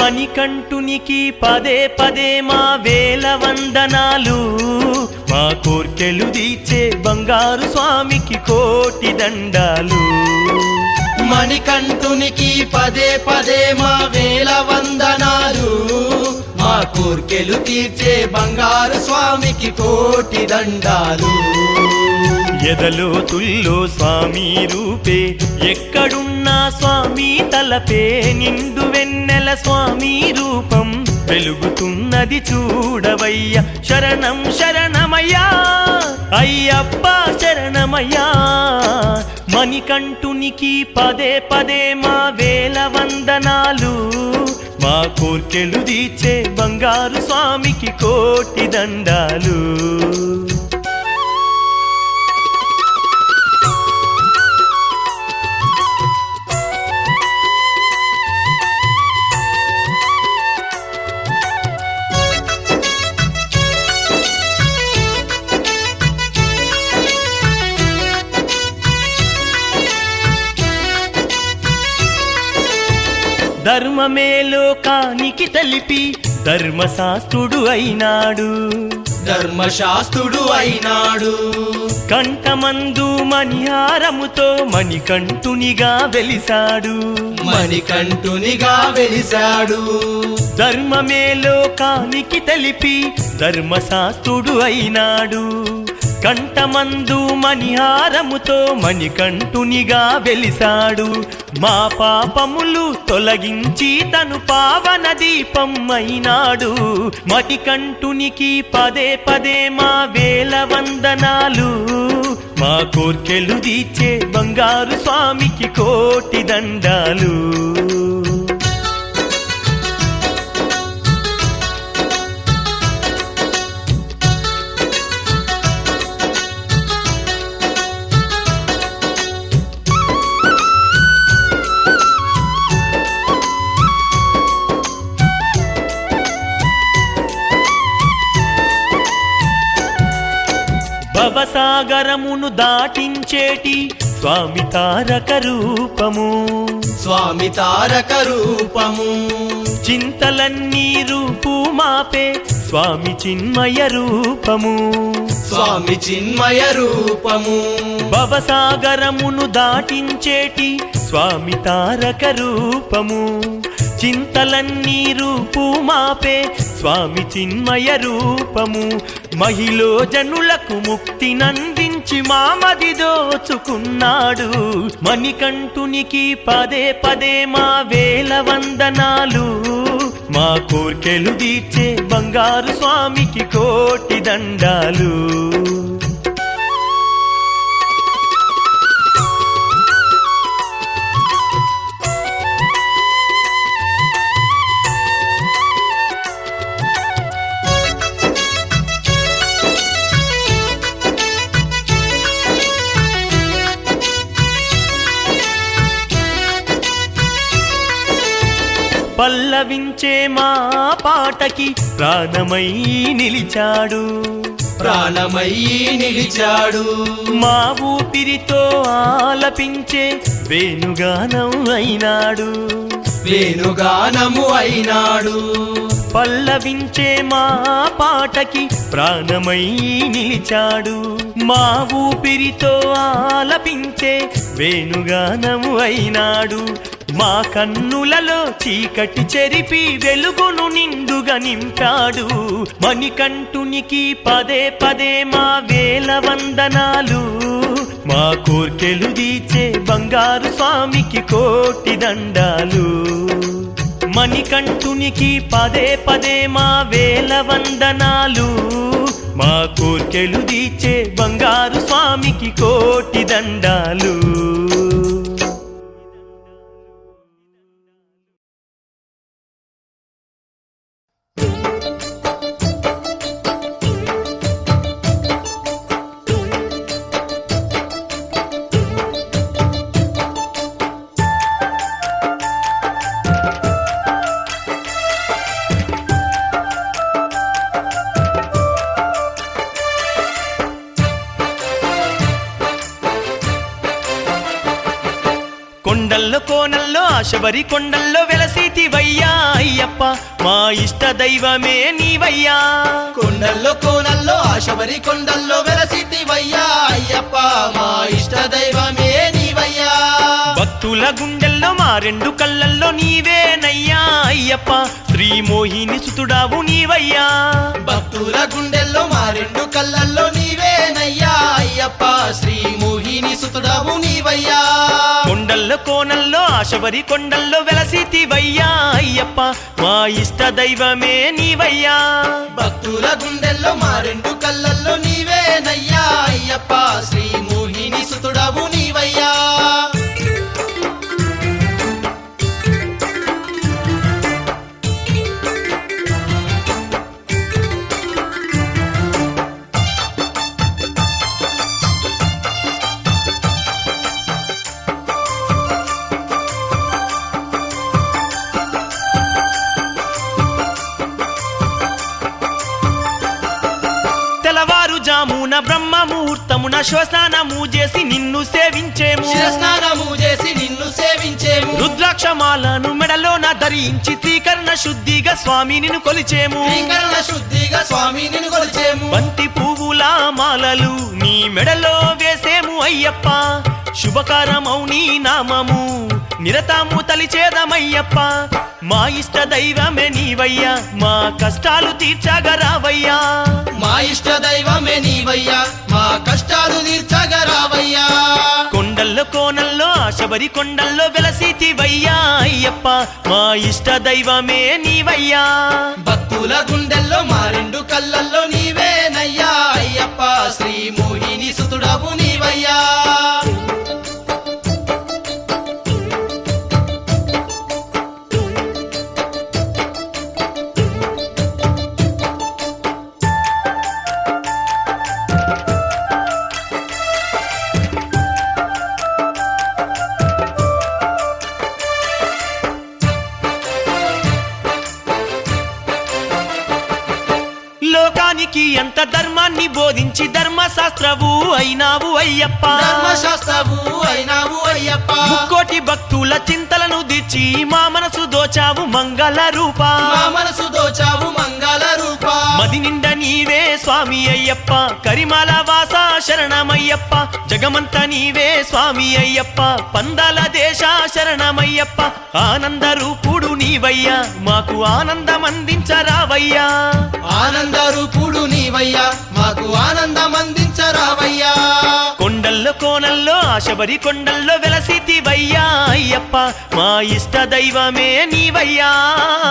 మణికంఠునికి పదే పదే మా వేల వందనాలు, మా కోర్కెలు తీర్చే బంగారు స్వామికి కోటి దండాలు. మణికంఠునికి పదే పదే మా వేల వందనాలు, మా కోర్కెలు తీర్చే బంగారు స్వామికి కోటి దండాలు. ఎదలో తుల్లో స్వామి రూపే, ఎక్కడున్నా స్వామి తలపే, నిండు వెన్నెల స్వామి రూపం వెలుగుతున్నది చూడవయ్యా. శరణం శరణమయ్యా అయ్యప్ప శరణమయ్యా. మణికంఠునికి పదే పదే మా వేల వందనాలు, మా కోర్కెలు తీర్చే బంగారు స్వామికి కోటి దండాలు. ధర్మమే లోకానికి తెలిపి ధర్మశాస్త్రుడు అయినాడు, ధర్మశాస్త్రుడు అయినాడు. కంఠమందు మణిహారముతో మణికంఠునిగా వెలిసాడు, మణికంఠునిగా వెలిసాడు. ధర్మమే లోకానికి తెలిపి ధర్మశాస్త్రుడు అయినాడు, కంఠమందు మణిహారముతో మణికంఠునిగా వెలిసాడు. మా పాపములు తొలగించి తను పావన దీపం అయినాడు. మణికంఠునికి పదే పదే మా వేల వందనాలు, మా కోర్కెలు తీర్చే బంగారు స్వామికి కోటి దండాలు. భవసాగరమును దాటించేటి స్వామి తారక రూపము, స్వామి తారక రూపము. చింతలన్నీ రూపు మాపే స్వామి చిన్మయ రూపము, స్వామి చిన్మయ రూపము. భవసాగరమును దాటించేటి స్వామి తారక రూపము, చింతలన్నీ రూపు మాపే స్వామి చిన్మయ రూపము. మహిళ జనులకు ముక్తినందించి మామది దోచుకున్నాడు. మణికంఠునికి పదే పదే మా వేల వందనాలు, మా కోర్కెలు తీర్చే బంగారు స్వామికి కోటి దండాలు. పల్లవించే మా పాటకి ప్రాణమై నిలిచాడు, ప్రాణమై నిలిచాడు. మా ఊపిరితో ఆలపించే వేణుగానం అయినాడు, వేణుగానము అయినాడు. పల్లవించే మా పాటకి ప్రాణమై నిలిచాడు, మా ఊపిరితో ఆలపించే వేణుగానము అయినాడు. మా కన్నులలో చీకటి చెరిపి వెలుగును నిండుగా నింపాడు. మణికంఠునికి పదే పదే మా వేల వందనాలు, మా కోర్కెలు తీర్చే బంగారు స్వామికి కోటి దండాలు. మణికంఠునికి పదే పదే మా వేల వందనాలు, మా కోర్కెలు తీర్చే బంగారు స్వామికి కోటి దండాలు. కొండల్లో కోనల్లో శబరి కొండల్లో వెలసితివయ్యా అయ్యప్ప మా ఇష్ట దైవమే నీవయ్యా కొండల్లో కోనల్లో శబరి కొండల్లో వెలసితివయ్యా అయ్యప్ప మా ఇష్ట దైవమే నీవయ్యా భక్తుల గుండెల్లో మా రెండు కళ్ళల్లో నీవేనయ్యా అయ్యప్ప శ్రీ మోహిని సుతుడావు నీవయ్యా భక్తుల గుండెల్లో మా రెండు కళ్ళల్లో నీవేనయ్యా అయ్యప్ప శ్రీ మోహిని సుతుడవు నీవయ్యా కొండల్లో కోనల్లో శబరి కొండల్లో వెలసితివయ్యా అయ్యప్ప మా ఇష్ట దైవమే నీవయ్యా భక్తుల గుండెల్లో మా రెండు కళ్ళల్లో నీవేనయ్యా అయ్యప్ప శ్రీ మోహిని సుతుడవు నీవయ్యా తెల్లవారుజామున బ్రహ్మ ముహూర్తమున శ్వస్నానము చేసి నిన్ను సేవించేము శిరస్నానము చేసి నిన్ను సేవించేము రుద్రాక్షమాలను మెడలోన ధరించి త్రీకరణ శుద్ధిగా స్వామి నిన్ను కొలిచేము త్రీకరణ శుద్ధిగా స్వామి నిన్ను కొలిచేము బంతి పువ్వుల మాలలు నీ మెడలో వేసేము అయ్యప్ప శుభకరమౌ నీ నామము నిరతము తలిచేదమయ్యప్ప మా ఇష్ట దైవమే నీవయ్యా మా కష్టాలు తీర్చగరావయ్యా మా ఇష్ట దైవమే నీవయ్యా మా కష్టాలు తీర్చగరావయ్యా కొండల్లో కోనల్లో శబరి కొండల్లో వెలసితివయ్యా అయ్యప్ప మా ఇష్ట దైవమే నీవయ్యా భక్తుల గుండెల్లో మా రెండు కళ్ళల్లో నీవేనయ్యా అయ్యప్ప శ్రీ మోహిని సుతుడవు నీవయ్యా లోకానికి ఎంత ధర్మాన్ని బోధించి ధర్మశాస్త్రవు అయినావు అయ్యప్ప ధర్మశాస్త్రవు అయినావు అయ్యప్ప ముక్కోటి భక్తుల చింతలను దిచ్చి మా మనసు దోచావు మంగళ రూపా మా మనసు దోచావు మంగళ రూప మది నిండ నీవే స్వామి అయ్యప్ప కరిమాల వాస శరణమయ్యప్ప జగమంత నీవే స్వామి అయ్యప్ప పందాల దేశ శరణమయ్యప్ప ఆనంద రూపుడు నీవయ్యా మాకు ఆనందం అందించరావయ్యా ఆనంద రూపుడు నీవయ్యా మాకు ఆనందం అందించరావయ్యా కొండల్లో కోనల్లో శబరి కొండల్లో వెలసితివయ్యా అయ్యప్ప మా ఇష్ట దైవమే నీవయ్యా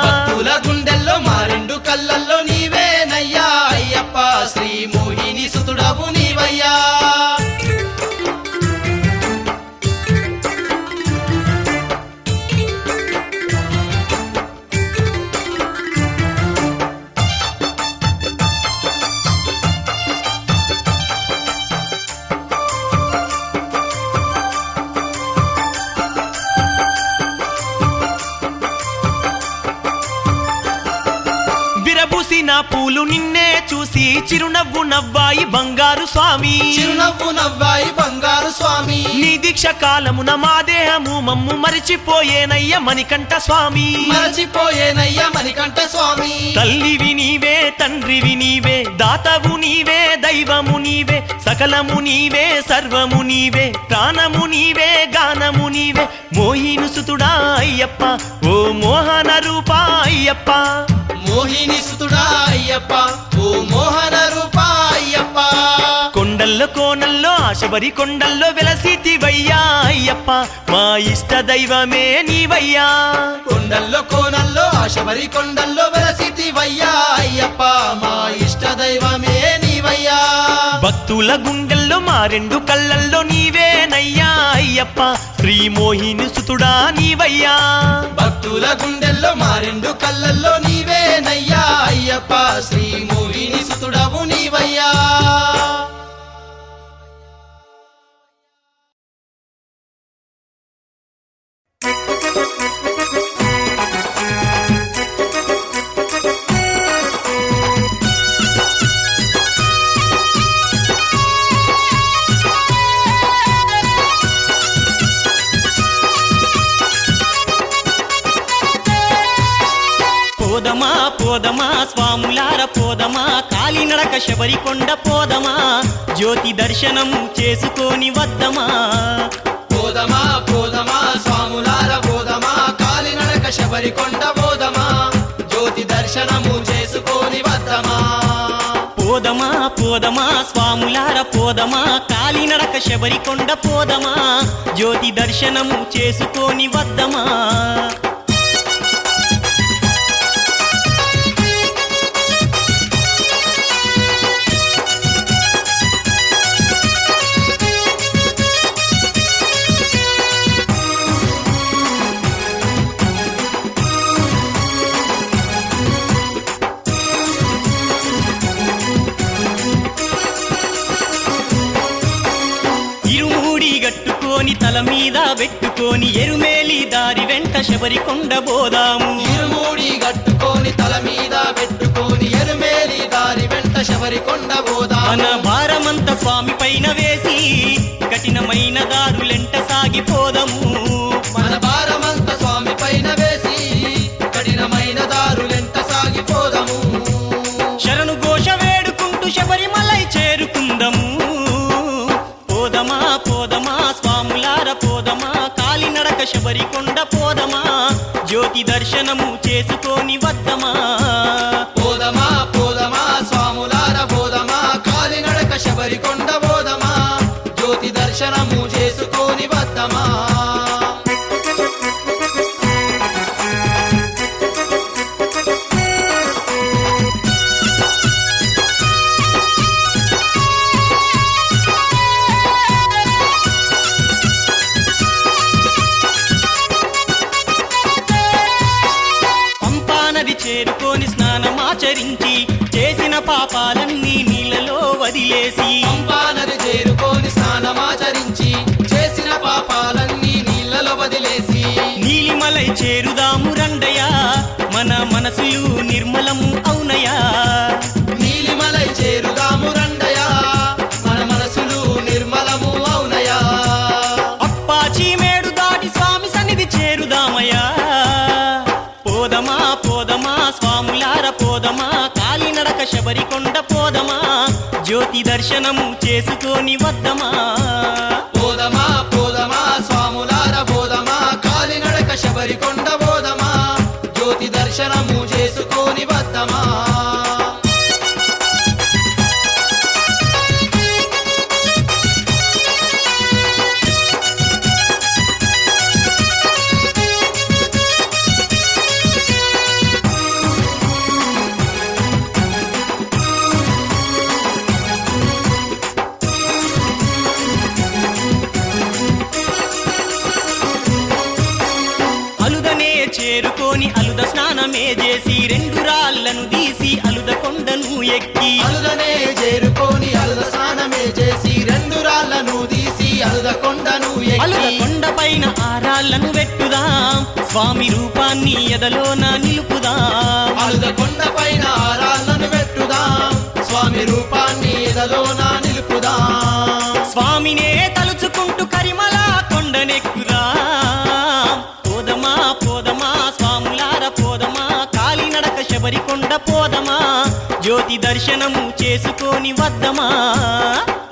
భక్తుల గుండెల్లో మా రెండు కళ్ళల్లో నీవేనయ్యా అయ్యప్ప శ్రీ మోహిని సుతుడవు నీవయ్యా విరబూసిన పూలు నిన్నే చూసి చిరునవ్వు నవ్వాయి బంగారు స్వామి చిరునవ్వు నవ్వాయి బంగారు స్వామి నీ దీక్ష కాలమున మా దేహము మమ్ము మరిచిపోయేనయ్య మణికంఠ స్వామి మరచిపోయేనయ్యా మణికంఠ స్వామి తల్లివి నీవే తండ్రివి నీవే దాతవు నీవే దైవము నీవే సకలము నీవే సర్వము నీవే ప్రాణము నీవే గానము నీవే మోహిను సుతుడా అయ్యప్ప ఓ మోహన రూపా అయ్యప్ప మోహిని సుతుడా అయ్యప్ప ఓ మోహన రూప అయ్యప్ప కొండల్లో కోనల్లో శబరి కొండల్లో వెలసితివయ్యా అయ్యప్ప మా ఇష్ట దైవమే నీవయ్యా కొండల్లో కోనల్లో శబరి కొండల్లో వెలసితివయ్యా అయ్యప్ప మా ఇష్ట దైవమే నీవయ్యా భక్తుల గుండెల్లో మా రెండు కళ్ళల్లో నీవేనయ్యా అయ్యప్ప శ్రీ మోహిని సుతుడా నీవయ్యా భక్తుల గుండెల్లో మా రెండు కళ్ళల్లో నీవేనయ్యా అయ్యప్ప శ్రీ మోహిని సుతుడవు నీవయ్యా పోదమా స్వాములార పోదమా కాలినడక శబరికొండ పోదమా జ్యోతి దర్శనము చేసుకొని వద్దమా పోదమా పోదమా స్వాములార పోదమా కాలినడక శబరికొండ పోదమా జ్యోతి దర్శనము చేసుకొని వద్దమా పోదమా పోదమా స్వాములార పోదమా కాలినడక శబరికొండ పోదమా జ్యోతి దర్శనము చేసుకొని వద్దమా గట్టుకొని తల మీద పెట్టుకొని ఎరుమేలి దారి వెంట శబరికొండ పోదాము ఇరుమూడి గట్టుకొని తల మీద పెట్టుకొని ఎరుమేలి దారి వెంట శబరికొండ పోదాము మన భారమంత స్వామి పైన వేసి కఠినమైన దారులెంట సాగిపోదము మన భారమంత స్వామి పైన వేసి కఠినమైన దారులెంట సాగిపోదము శరణు ఘోష వేడుకుంటూ శబరిమలై చేరుకుందము పోదమా పోదమా స్వాములార పోదమా కాలినడక శబరికొండ పోదమా జ్యోతి దర్శనము చేసుకొని వద్దమా పోదమా పోదమా స్వాములార పోదమా కాలినడక శబరికొండ పోదమా జ్యోతి దర్శనము చేసుకొని వద్దమా చేరుకొని స్నానమాచరించి చేసిన పాపాలన్నీ నీళ్ళలో వదిలేసి పంపానది చేరుకొని స్నానమాచరించి చేసిన పాపాలన్నీ నీళ్ళలో వదిలేసి నీలిమలై చేరుదాము రండయా మన మనసులు నిర్మలము అవునయా నీలిమలై చేరుదాము రండయా మన మనసులు నిర్మలము అవునయా అప్పాచి మేడు దాటి స్వామి సన్నిధి చేరుదామయ్యా పోదమా పోదమా స్వాములార పోదమా కాలినడక శబరికొండ పోదమా జ్యోతి దర్శనము చేసుకొని వద్దమా పోదమా పోదమా స్వాములార పోదమా కాలినడక శబరికొండ పోదమా జ్యోతి దర్శనము చేసుకొని వద్దమా చేరుకొని అలుద స్నానమే చేసి రెండు రాళ్లను తీసి అలుద కొండను ఎక్కి అలుదనే చేరుకొని అలుద స్నానమే చేసి రెండు రాళ్లను తీసి అలుద కొండను అలుద ఎక్కి కొండ పైన ఆ రాళ్లను పెట్టుదాం స్వామి రూపాన్ని ఎదలోన నిలుపుదాం అలుద కొండ పైన ఆ రాళ్లను పెట్టుదాం స్వామి రూపాన్ని ఎదలోన నిలుపుదాం స్వామినే తలుచుకుంటూ కరిమల కొండనెక్కుదాం పోదమా పోదమా స్వాములార పోదమా కాలినడక శబరికొండ పోదమా జ్యోతి దర్శనము చేసుకొని వద్దమా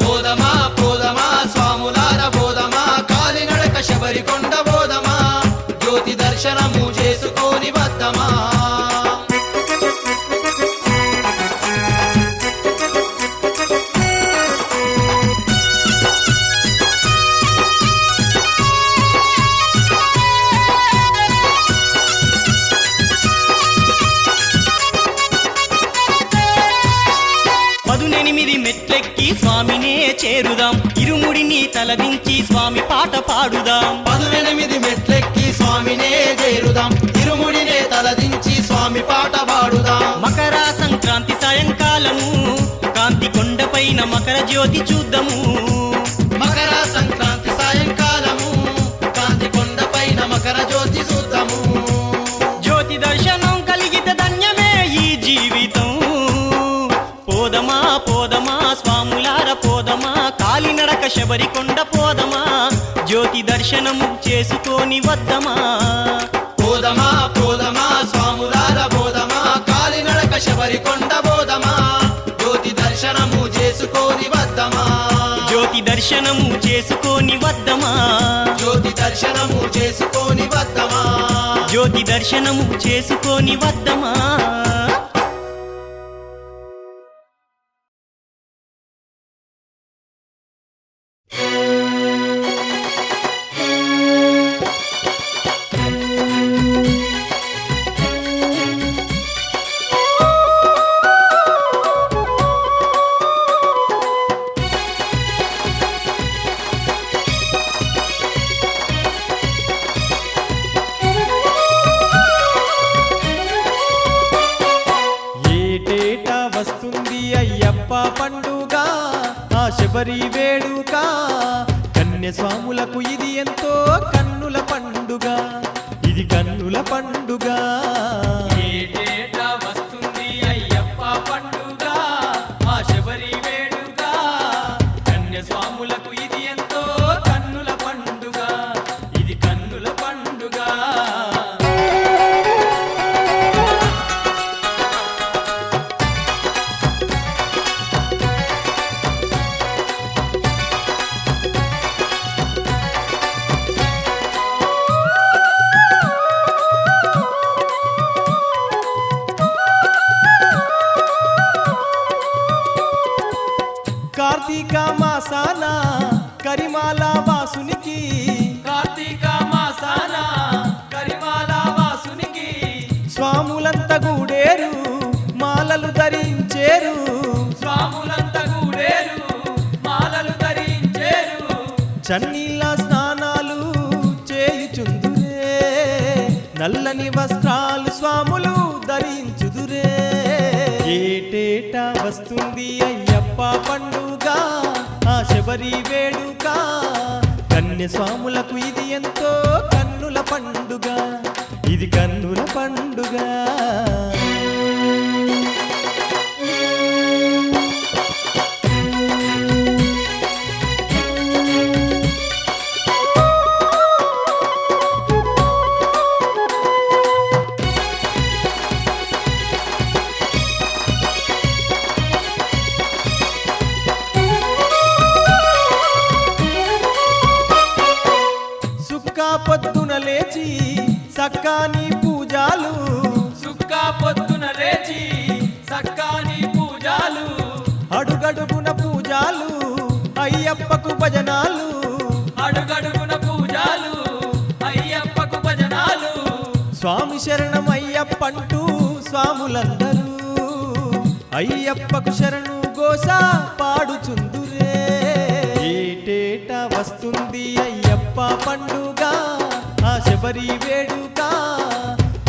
పోదమా పోదమా స్వాములార పోదమా కాలినడక శబరికొండ పోదమా జ్యోతి దర్శనము చేసుకొని వద్దమా మెట్లెక్కి స్వామినే చేరుదాం ఇరుముడిని తలదించి స్వామి పాట పాడుదాం 18 మెట్లెక్కి స్వామినే చేరుదాం ఇరుముడినే తలదించి స్వామి పాట పాడుదాం మకర సంక్రాంతి సాయంకాలము కాంతి కొండపైన మకర జ్యోతి చూద్దాము మకర సంక్రాంతి సాయంకాలము కాంతి కొండపైన మకర జ్యోతి చూద్దాము జ్యోతి దర్శనం కలిగితే ధన్యమే ఈ జీవితం పోదమా పోదమా స్వాములార పోదమా కాలినడక శబరికొండ పోదమా జ్యోతి దర్శనము చేసుకొని వద్దమా పోదమా పోదమా స్వాములార పోదమా కాలినడక శబరి కొండ బోధమా జ్యోతి దర్శనము చేసుకొని వద్దమా జ్యోతి దర్శనము చేసుకొని వద్దమా జ్యోతి దర్శనము చేసుకొని వద్దమా జ్యోతి దర్శనము చేసుకొని వద్దమా ఏటేటా వస్తుంది అయ్యప్ప పండుగ ఆ శబరి వేడుక కన్యస్వాములకు ఇది ఎంతో కన్నుల పండుగ ఇది కన్నుల పండుగ ఏటేటా వస్తుంది అయ్యప్ప పండుగ ఆ శబరి వేడుక కన్యస్వాములకు ఇది ఎంతో కన్నుల పండుగ ఇది కన్నుల పండుగ కార్తీక మాసాన కరిమాల వాసునికి కార్తీక మాసాన కరిమాల వాసునికి స్వాములంత గూడేరు మాలలు ధరించేరు స్వాములంత గూడేరు మాలలు ధరించేరు చన్నీళ్ళ స్నానాలు చేయుచుందురే నల్లని వస్త్రాలు స్వాములు ధరించుదురే ఏటేటా వస్తుంది అయ్యప్ప పండుగ ఆ శబరి వేడుక కన్యస్వాములకు ఇది ఎంతో కన్నుల పండుగ ఇది కన్నుల పండుగ సుక్కా పొద్దున లేచి సక్కాని పూజాలు సుక్కా పొద్దున లేచి సక్కాని పూజాలు అడుగడుగున పూజాలు అయ్యప్పకు భజనాలు అడుగడుగున పూజాలు అయ్యప్పకు భజనాలు స్వామి శరణం అయ్యప్పంటూ స్వాములందరూ అయ్యప్పకు శరణు గోస పాడుచుందురే ఏటేటా వస్తుంది అయ్యప్ప పండుగ ఆ శబరి వేడుక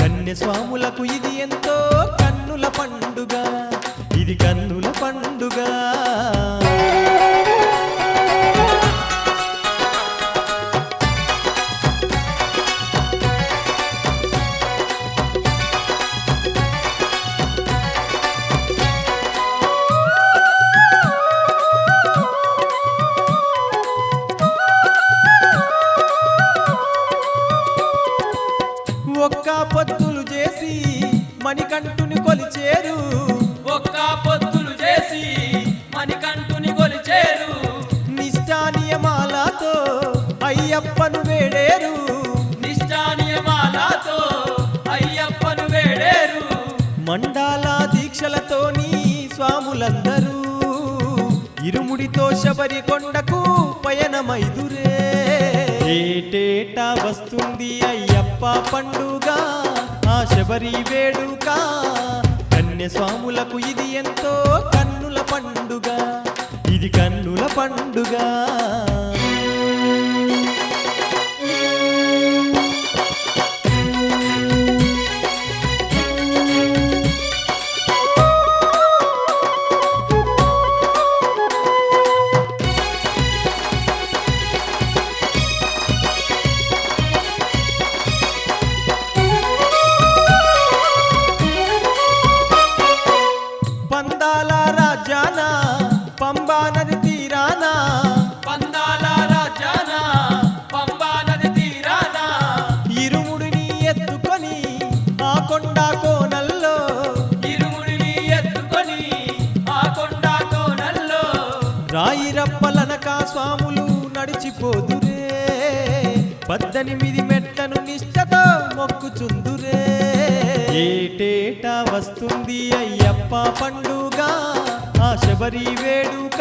కన్యస్వాములకు ఇది ఎంతో కన్నుల పండుగ ఇది కన్నుల పండుగ ఒక్క పొద్దులు చేసి మణికంఠుని కొలిచేరు ఒక్క పొద్దులు చేసి మణికంఠుని కొలిచేరు నిష్ఠా నియమాలతో అయ్యప్పను వేడేరు నిష్ఠా నియమాలతో అయ్యప్పను వేడేరు మండల దీక్షలతోని స్వాములందరూ ఇరుముడితో శబరి కొండకు పయనమైదురే ఏటేటా వస్తుంది అయ్యప్ప పండుగ ఆ శబరి వేడుక కన్యస్వాములకు ఇది ఎంతో కన్నుల పండుగ ఇది కన్నుల పండుగ పందాల రాజాన పంబా నది తీరాన పందాల మరిచిపోదురే 18 మెట్లను నిష్టతో మొక్కుచుందురే ఏటేటా వస్తుంది అయ్యప్ప పండుగ ఆ శబరి వేడుక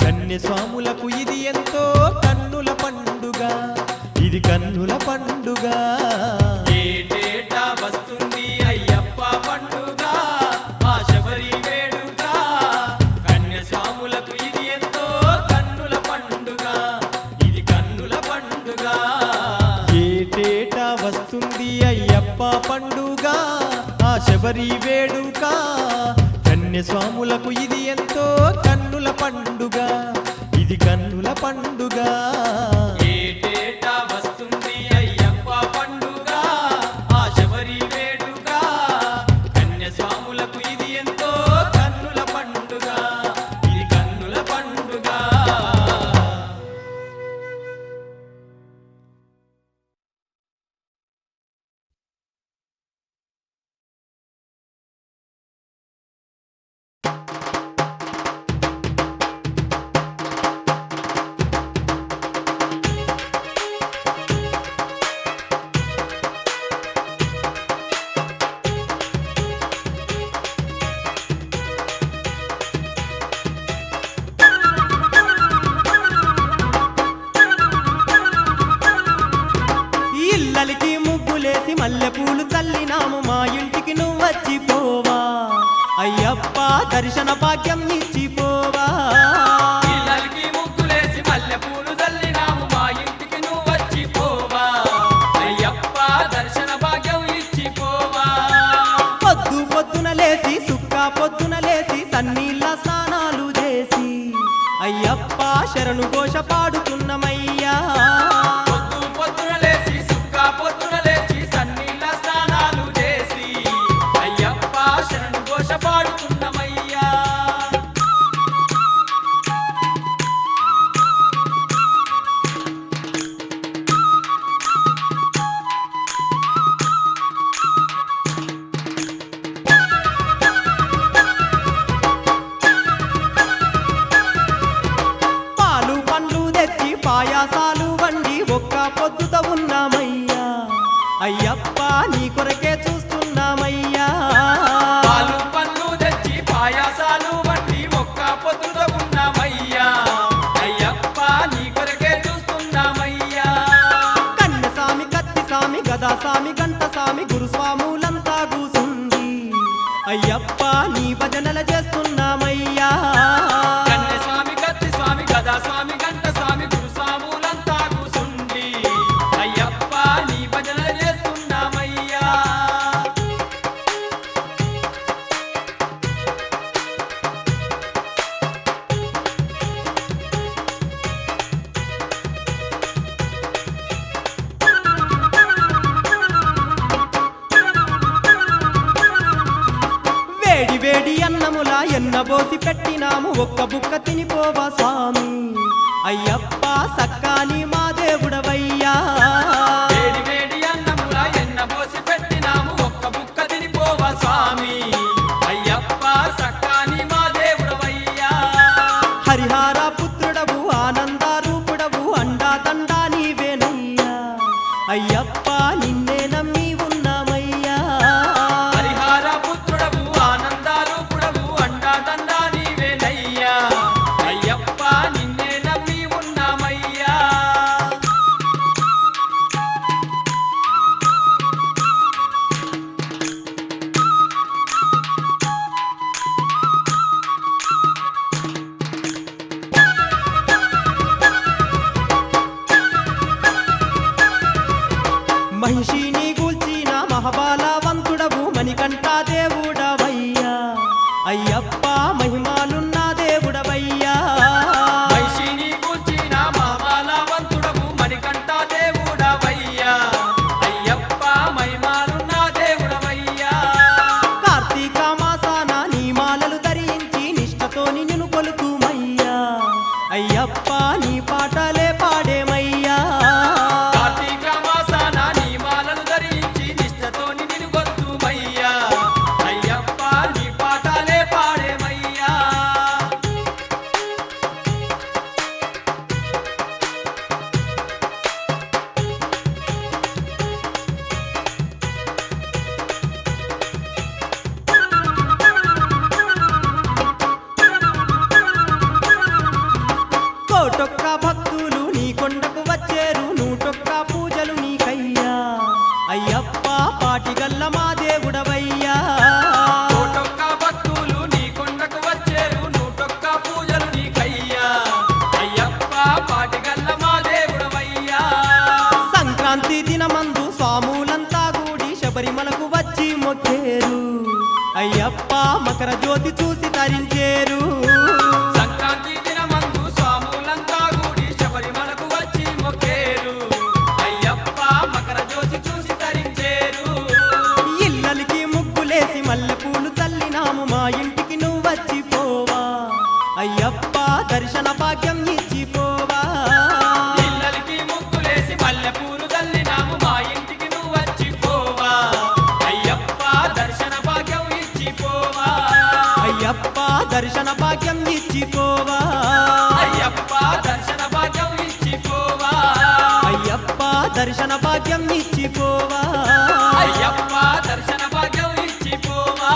కన్యస్వాములకు ఇది ఎంతో కన్నుల పండుగ ఇది కన్నుల పండుగ ఏటేటా వస్తుంది అయ్యప్ప పండుగ ఆ శబరి వేడుక కన్యస్వాములకు ఇది ఎంతో కన్నుల పండుగ ఇది కన్నుల పండుగ ఏటేటా వస్తుంది అయ్యప్ప పండుగ ఆ శబరి వేడుక కన్యస్వాములకు ఇది ఎంతో కన్నుల పండుగ ఇది కన్నుల పండుగ ఏటేటా వస్తుంది అయ్యప్ప పండుగ ఆ శబరి వేడుక కన్యస్వాములకు ఇది ఎంతో కన్నుల పండుగ ఇది కన్నుల పండుగ ఇల్లలికి ముగ్గులేసి మల్లెపూలు చల్లినాము మా ఇంటికి నువ్వు వచ్చిపోవా అయ్యప్ప దర్శన భాగ్యం ఇచ్చిపోవా పిల్లలకి ముగ్గులేసి మల్లెపూలు చల్లినాము మా ఇంటికి నువ్వు వచ్చిపోవా అయ్యప్ప దర్శన భాగ్యం ఇచ్చిపోవా పొద్దు పొద్దున లేసి సుక్క పొద్దున లేసి సన్నీళ్ళ స్నానాలు చేసి అయ్యప్ప శరణు ఘోష పాడుతున్నమయ్యా పొద్దు పొద్దున లేచి సుక్క పొద్దున లేచి సన్నీళ్ళ స్నానాలు చేసి అయ్యప్ప శరణు ఘోష పాడుతున్నమయ్యా పాలు పండ్లు తెచ్చి పాయాసాలు వండి ఒక్క పొద్దుతో ఉన్నామయ్యా అయ్యప్ప నీ కొరకే చూస్తున్నామయ్యా పాలు పళ్ళు తెచ్చి పాయాసాలు వండి ఒక్క పొద్దుతో ఉన్నామయ్యా అయ్యప్ప నీ కొరకే చూస్తున్నామయ్యా కన్నసామి కత్తి సామి గదా సామి గంట సామి గురుస్వాములంతా కూసుండి అయ్యప్ప నీ భజనల చేస్తున్నామయ్యా కన్యస్వామి కత్తి స్వామి గదా స్వామి గంట స్వామి గురుస్వాములంతా కూసుండి అయ్యప్ప నీ భజన చేస్తున్నామయ్యా వేడి వేడి అన్నముల ఎన్నబోసి పెట్టినాము ఒక్క బుక్క తినిపోవా స్వామి అయ్యప్ప సక్కాని మా దేవుడవయ్యా వేడి వేడి అన్నముల ఎన్న పోసి పెట్టినాము ఒక్క బుక్క తినిపోవా స్వామి అయ్యప్ప సక్కాని మా దేవుడవయ్యా హరిహార పుత్రుడవు ఆనంద రూపుడవు అండా దండా నీవేనయ్యా అయ్యప్ప నిన్నే నమ్మి ఉన్నామయ్యా హరిహార పుత్రుడవు ఆనందారూపుడవు అండా దండా నీవేనయ్యా అయ్యప్ప నిన్నే నమ్మి ఉన్నామయ్యా మహిషిని గూల్చిన మహాబలవంతుడవు మణికంఠ దేవుడవయ్యా అయ్యప్ప మహిమాలున్న దేవుడవయ్యా మహిషిని కూర్చిన మహాబలవంతుడవు మణికంఠ దేవుడవయ్యా అయ్యప్ప మహిమాలున్న దేవుడవయ్యా కార్తీక మాసాన నీ మాలలు ధరించి నిష్టతో నిన్ను కొలుతుమయ్యా అయ్యప్ప నీ పాటలే పాడేమయ్యా కార్తీక మాసాన నీ మాలలు ధరించి నిష్టతో నిన్ను గొత్తుమయ్యా అయ్యప్ప నీ పాటలే పాడేమయ్యా మహిమగల్ల మా దేవుడవయ్యా సంక్రాంతి దినమందు స్వాములంతా కూడి శబరిమలకు వచ్చి మొక్కేరు అయ్యప్ప మకర జ్యోతి చూసి తరించేరు సంక్రాంతి దినమందు స్వాములంతా కూడి శబరిమలకు వచ్చి మొక్కేరు అయ్యప్ప మకర జ్యోతి చూసి తరించేరు ఇళ్ళలికి ముగ్గులేసి మల్లెపూలు చల్లినాము మా ఇంటికి నువ్వు వచ్చిపోవా అయ్యప్ప దర్శన భాగ్యం ఇచ్చిపోవా ఇళ్ళకి ముగ్గులేసి మల్లెపూలు చల్లినాము మా ఇంటికి నువ్వు వచ్చిపోవా అయ్యప్ప దర్శన భాగ్యం ఇచ్చిపోవా అయ్యప్ప దర్శన భాగ్యం ఇచ్చిపోవా అయ్యప్ప దర్శన భాగ్యం ఇచ్చిపోవా అయ్యప్ప దర్శన భాగ్యం ఇచ్చిపోవా అయ్యప్ప దర్శన భాగ్యం ఇచ్చిపోవా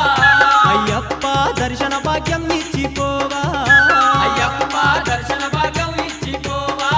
అయ్యప్ప దర్శన భాగ్యం ఇచ్చిపోవా అయ్యప్ప దర్శన భాగ్యం ఇచ్చిపోవా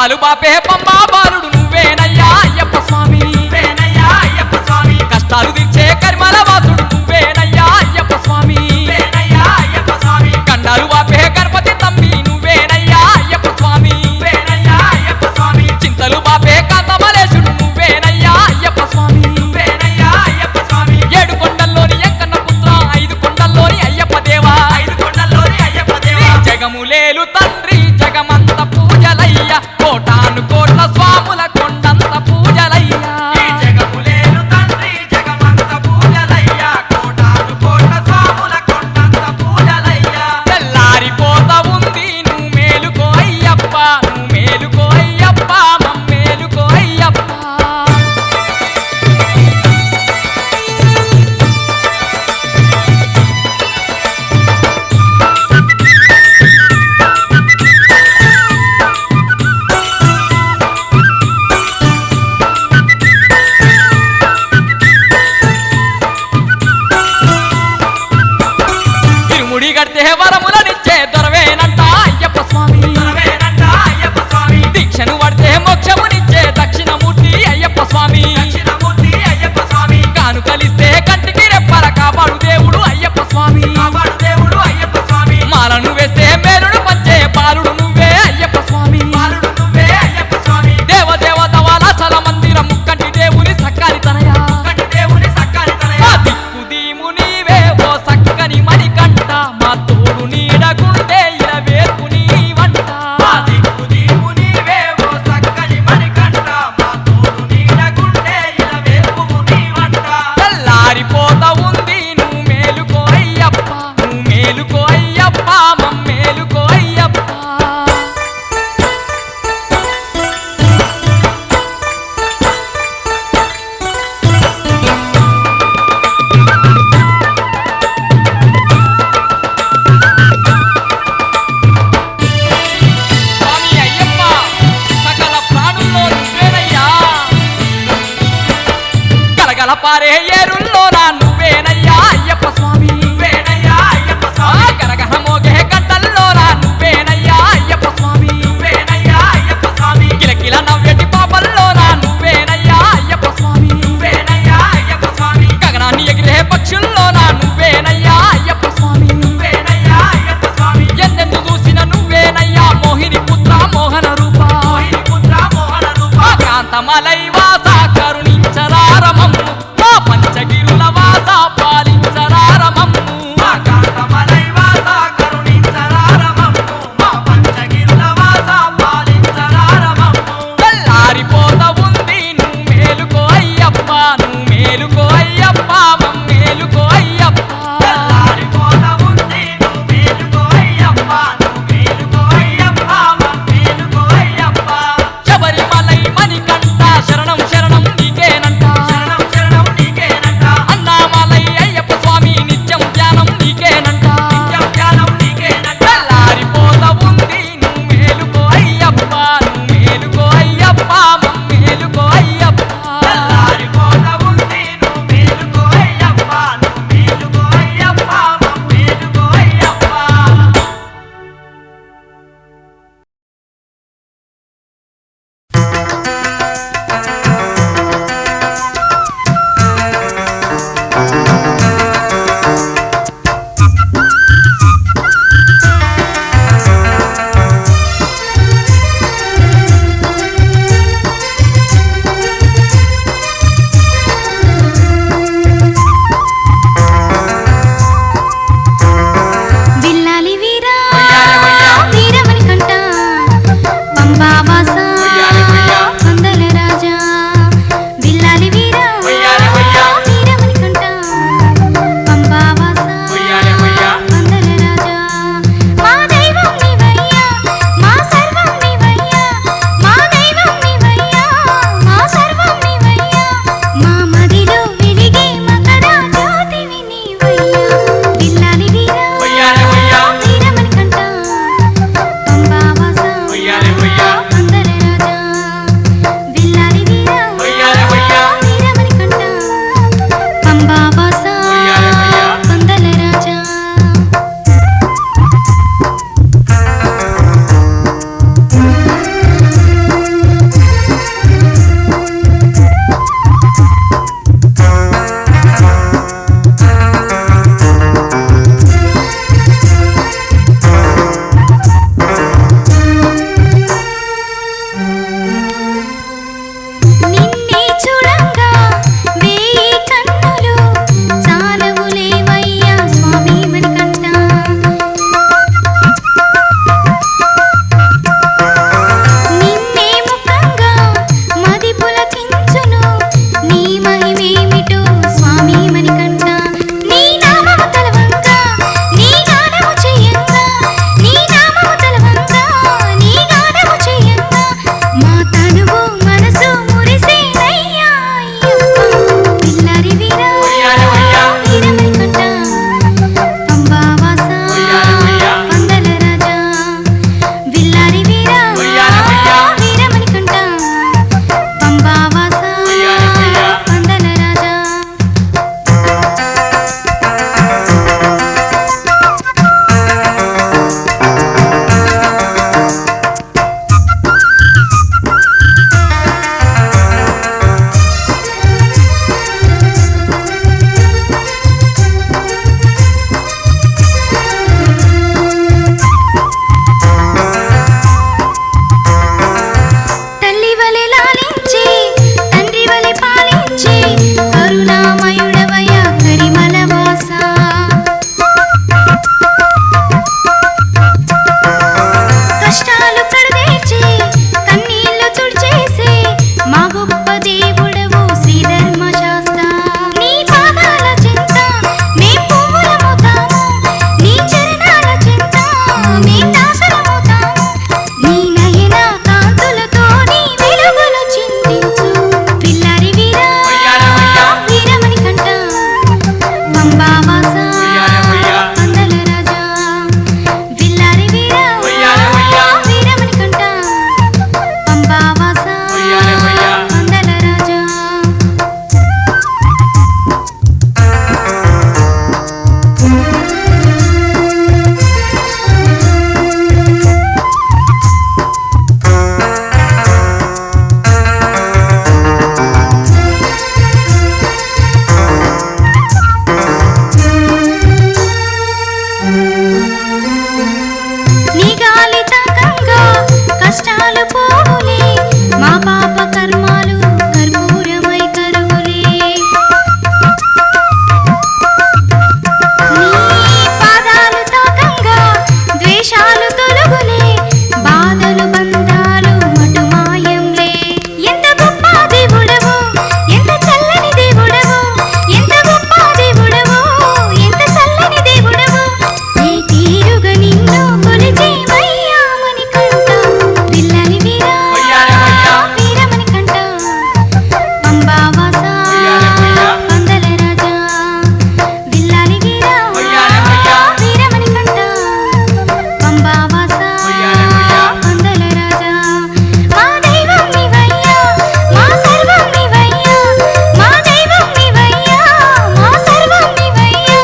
పాపాలు బాపే పంబా బాలుడు నువ్వేనయ్యా అయ్యప్ప స్వామి నువ్వేనయ్యా అయ్యప్ప స్వామి కష్టాలు తీర్చే కరిమల వాసుడు నువ్వేనయ్యా అయ్యప్ప స్వామి నువ్వేనయ్యా అయ్యప్ప స్వామి కండాలు బాపే గణపతి తమ్మి నువ్వేనయ్యా అయ్యప్ప స్వామి నువ్వేనయ్యా అయ్యప్ప స్వామి చింతలు బాపే కాంతమలేశుడు నువ్వేనయ్యా అయ్యప్ప స్వామి నువ్వేనయ్యా అయ్యప్ప స్వామి 7 కొండల్లోని ఎంకన్న పుత్ర 5 కొండల్లోని అయ్యప్ప దేవా 5 కొండల్లోని అయ్యప్ప దేవా జగములేలు తండ్రి జగమంత పూజలయ్య కోటాను కోట్ల స్వాముల కొండంత పూజలయ్యా ఈ జగములేలు తండ్రి జగమంత పూజలయ్యా కోటాను కోట్ల స్వాముల కొండంత పూజలయ్యా తెల్లారిపోతా ఉంది నువ్వు మేలుకో అయ్యప్ప నువ్వు మేలుకో అయ్యప్ప మమ్మేలుకో అయ్యప్ప తిరుముడి గడితే వరములనిచ్చే దొరవేనంట అయ్యప్ప స్వామి నువ్వేనంట అయ్యప్ప స్వామి దీక్షను పడితే మోక్షమునిచ్చే దక్షిణమూర్తి అయ్యప్ప స్వామి దక్షిణమూర్తి అయ్యప్ప స్వామి కానుకలిస్తే కంటికి రెప్పల కాపాడు దేవుడు అయ్యప్ప స్వామి కాపాడు దేవుడు అయ్యప్ప స్వామి మాలను వేస్తే మేలుడు పంచే బాలుడు నువ్వే అయ్యప్ప స్వామి బాలుడు నువ్వే అయ్యప్ప స్వామి దేవదేవతవాల చల మందిరం ముక్కంటి దేవుని సక్కారి తనయా కంటి దేవుని సక్కాని మా తనయ దిక్కు దీము నీవే ఓ సక్కని మణికంట మా తోడు నీడగుండే ఇలవేర్పు నీ వంట మా దిక్కు దీవు నీవే ఓ సక్కని మణికంఠ మా తోడు నీడగుండే ఇలవేల్పువు నీ వంట తెల్లారిపోతా ఉంది నువ్వు మేలుకో అయ్యప్ప నువ్వు మేలుకో అయ్యప్ప మమ్మేలుకో అయ్యప్ప స్వామి అయ్యప్ప సకల ప్రాణుల్లో నువ్వేనయ్యా గలగల పారే ఏరుల్లో నా నువ్వేనయ్యా అయ్యప్ప స్వామి నువ్వేనయ్యా అయ్యప్ప ఆ స్వామి గరగహ మోగే గంటల్లో నా నువ్వేనయ్యా అయ్యప్ప స్వామి నువ్వేనయ్యా అయ్యప్ప స్వామి కిలకిల నవ్వెటి పాపల్లో నా నువ్వేనయ్యా అయ్యప్ప స్వామి నువ్వేనయ్యా అయ్యప్ప స్వామి గగనాన్ని ఎగిరే పక్షుల్లో నా నువ్వేనయ్యా అయ్యప్ప స్వామి నువ్వేనయ్యా అయ్యప్ప స్వామి ఎందెందు చూసిన నువ్వేనయ్యా మోహిని పుత్ర మోహన రూప మోహిని పుత్ర మోహన రూప ఆ కాంతమలై వాస కరుణించరారమమ్ము మా పంచగిరుల వాస పాలించరారమమ్ము మా కాంతమలై వాస కరుణించరారమమ్ము మా పంచగిరుల వాస పాలించరారమమ్ము తెల్లారిపోతా ఉంది నువ్వు మేలుకో అయ్యప్ప నువ్వు మేలుకో అయ్యప్ప మమ్మేలుకో అయ్యప్ప తెల్లారిపోతా ఉంది నువ్వు మేలుకో అయ్యప్ప నువ్వు మేలుకో అయ్యప్ప మా మేలుకో అయ్యప్ప శబరిమలై మణికంఠ శరణం శరణం నీకే పంబావాస పందల రాజా విల్లాలి వీరా వీరమణి కంట పంబావాస పందల రాజా మా దైవం నీవయ్యా మా సర్వం నీవయ్యా మా దైవం నీవయ్యా మా సర్వం నీవయ్యా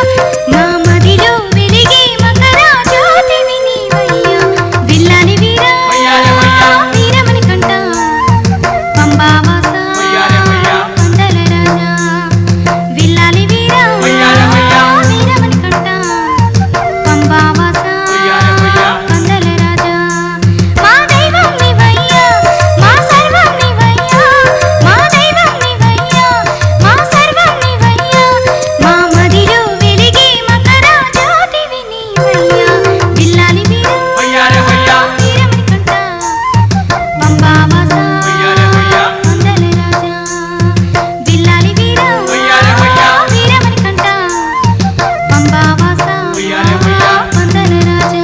మా మదిలో వెలిగే మంగళ జ్యోతివి నీవయ్యా విల్లాలి వీరా వీరమణి కంట పంబావాస పందల రాజా విల్లాలి వీరా వీరమణి కంట పంబావాస పందల రాజా మా దైవం నీవయ్యా మా సర్వం నీవయ్యా మా దైవం నీవయ్యా మా సర్వం నీవయ్యా మా మదిలో వెలిగే మంగళ జ్యోతివి నీవయ్యా విల్లాలి వీరా వీరమణి కంట పంబావాస పందల రాజా విల్లాలి వీరా వీరమణి కంట పంబావాస పందల రాజా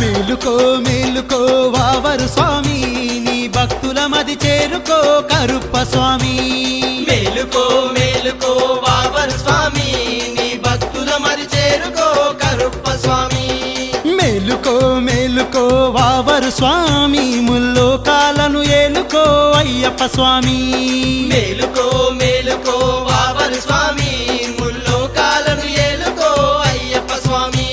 మేలుకో మేలుకో వావరు స్వామి నీ భక్తుల మది చేరుకో కరుప్ప స్వామి మేలుకో మేలుకో వావరు స్వామి నీ భక్తుల మరి చేరుకో కరుప్ప స్వామి మేలుకో మేలుకో వావరు స్వామి ముల్లోకాలను ఏలుకో అయ్యప్ప స్వామి మేలుకో మేలుకో వావరు స్వామి ముల్లోకాలను ఏలుకో అయ్యప్ప స్వామి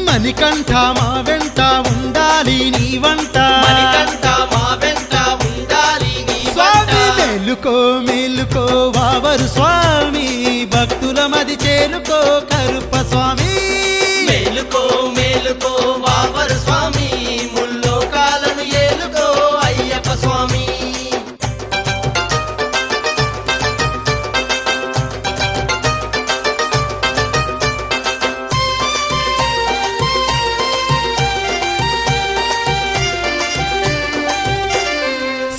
మణికంఠ మా వెంట ఉండాలి నీ వంట మణికంఠ మా వెంట ఉండాలి నీ స్వామి వెంట. మేలుకో మేలుకో వావరు స్వామి భక్తుల మది చేరుకో కరుప్ప స్వామి మేలుకో మేలుకో వావరు స్వామి ముల్లోకాలను ఏలుకో అయ్యప్ప స్వామి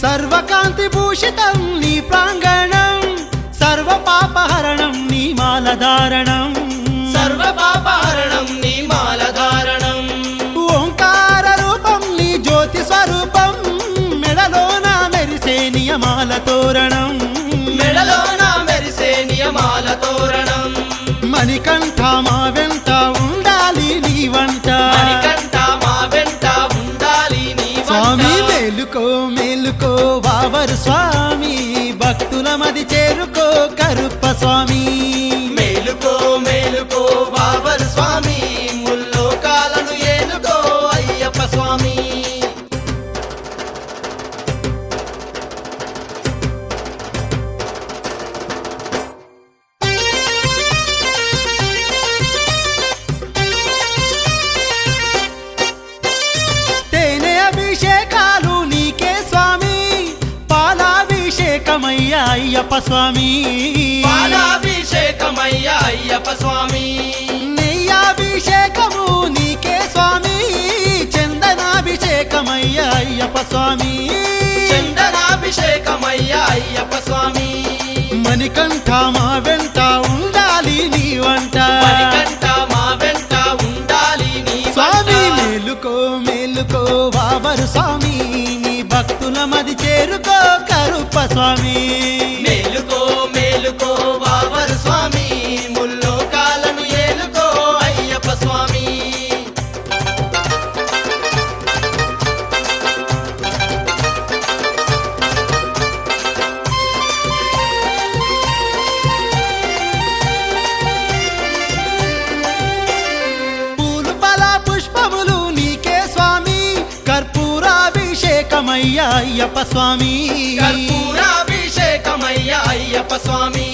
సర్వకాంతి భూషితం నీ ప్రాంగణం సర్వ పాపహరణం నీ మాలధారణం సర్వ పాపహరణం నీ మాలధారణం ఓంకార రూపం నీ జ్యోతి స్వరూపం మెడలోన మెరిసే నియమాల తోరణం మెడలోన మెరిసే నియమాల తోరణం మణికంఠ మా వెంట ఉండాలి నీ వంట మణికంఠ మా వెంట ఉండాలి నీ స్వామి వంట. మేలుకో మేలుకో వావరు స్వామి భక్తుల మది చేరుకో కరుప్ప స్వామి మేలుకో మేలుకో వావరు స్వామి ముల్లోకాలను ఏలుకో అయ్యప్ప స్వామి తేనె అభిషేకాలు నీకే స్వామి పాలాభిషేకమయ్యా అయ్యప్ప స్వామి పాలాభిషేకమయ్య అయ్యప్ప స్వామి నెయ్యాభిషేకము నీకే స్వామి చందనాభిషేకమయ్యా అయ్యప్ప స్వామి చందనాభిషేకమయ్య అయ్యప్ప స్వామి మణికంఠ మా వెంట ఉండాలి నీ వంట మణికంఠ మా వెంట ఉండాలి నీ స్వామి వంట. మేలుకో మేలుకో వావరు స్వామి నీ భక్తుల మది చేరుకో కరుప్ప స్వామి మేలుకో మేలుకో వావరు స్వామి ముల్లోకాలను ఏలుకో అయ్యప్ప స్వామి పూలు ఫల పుష్పములు నీకే స్వామి కర్పూరాభిషేకమయ్యా అయ్యప్ప స్వామి కర్పూరాభిషేకమయ్య అయ్యప్ప స్వామి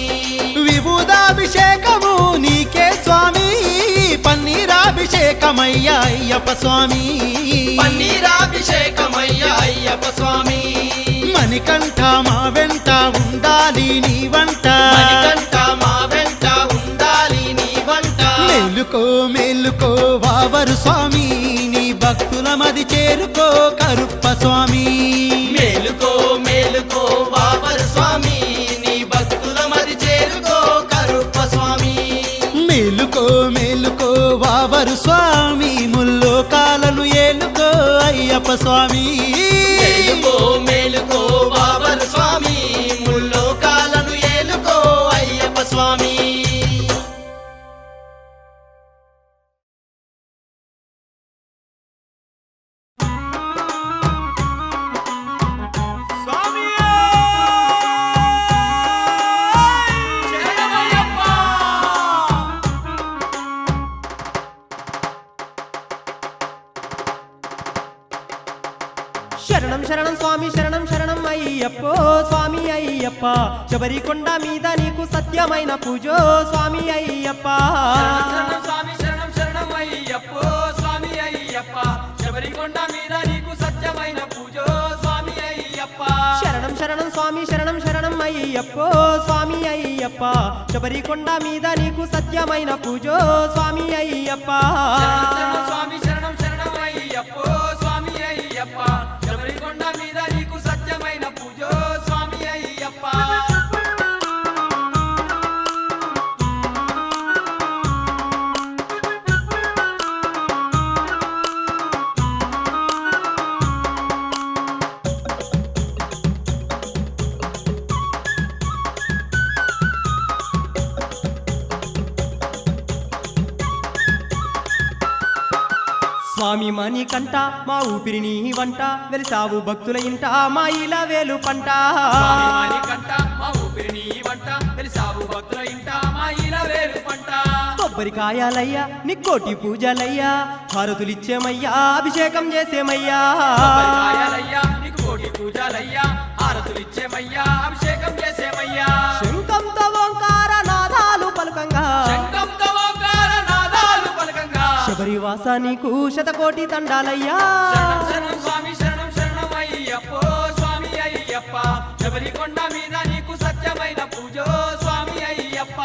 విభూదాభిషేకము నీకే స్వామి పన్నీరాభిషేకమయ్యా అయ్యప్ప స్వామి పన్నీరాభిషేకమయ్య అయ్యప్ప స్వామి మణికంఠ మా వెంట ఉండాలి నీ వంట మణికంఠ మా వెంట ఉండాలి నీ వంట మేలుకో మేలుకో వావరు స్వామి నీ భక్తుల మది చేరుకో కరుప్ప స్వామి స్వామి మేలుకో మేలుకో వావరు స్వామి నీ భక్తుల మది చేరుకో కరుప్ప స్వామి మేలుకో మేలుకో వావరు స్వామి ముల్లోకాలను ఏలుకో అయ్యప్ప స్వామి మేలుకో మేలుకో వావరు స్వామి ముల్లోకాలను ఏలుకో అయ్యప్ప స్వామి శరణం శరణం స్వామి శరణం శరణం అయ్యప్పో స్వామి అయ్యప్ప శబరికొండ మీద నీకు సత్యమైన పూజో స్వామి అయ్యప్ప శరణం స్వామి శరణం శరణం అయ్యప్పో స్వామి అయ్యప్ప శబరికొండ మీద నీకు సత్యమైన పూజో స్వామి అయ్యప్ప శరణం శరణం స్వామి శరణం శరణం అయ్యప్పో స్వామి అయ్యప్ప శబరికొండ మీద నీకు సత్యమైన పూజో స్వామి అయ్యప్ప శరణం స్వామి శరణం శరణం అయ్యప్పో స్వామి అయ్యప్ప శబరికొండ మీద నీకు సత్యమైన పూజో స్వామి అయ్యప్ప స్వామి మణి కంట మా ఊపిరిని వంట వెలిసావు భక్తుల ఇంట మా ఇలా వేలు పంట స్వామి మాణికంఠ మా ఊపిరిని వంట తెలిసావు భక్తుల ఇంట మా ఇలా వేలు పంట కొబ్బరికాయలయ్యా నీ కోటి పూజలయ్యా హారతులిచ్చేమయ్యా అభిషేకం చేసేమయ్యా కొబ్బరికాయలయ్యా నీకు కోటి పూజలయ్యా హారతులిచ్చేమయ్యా అభిషేకం చేసేమయ్యా శంఖంతో ఓంకార నాదాలు పలుకంగా శంఖంతో ఓంకార నాదాలు పలకంగా శబరివాస నీకు శతకోటి దండాలయ్యా శరణం శరణం స్వామి శరణం శరణం అయ్యప్పో స్వామి అయ్యప్ప శబరికొండ మీద నీకు సత్యమైన పూజో స్వామి అయ్యప్ప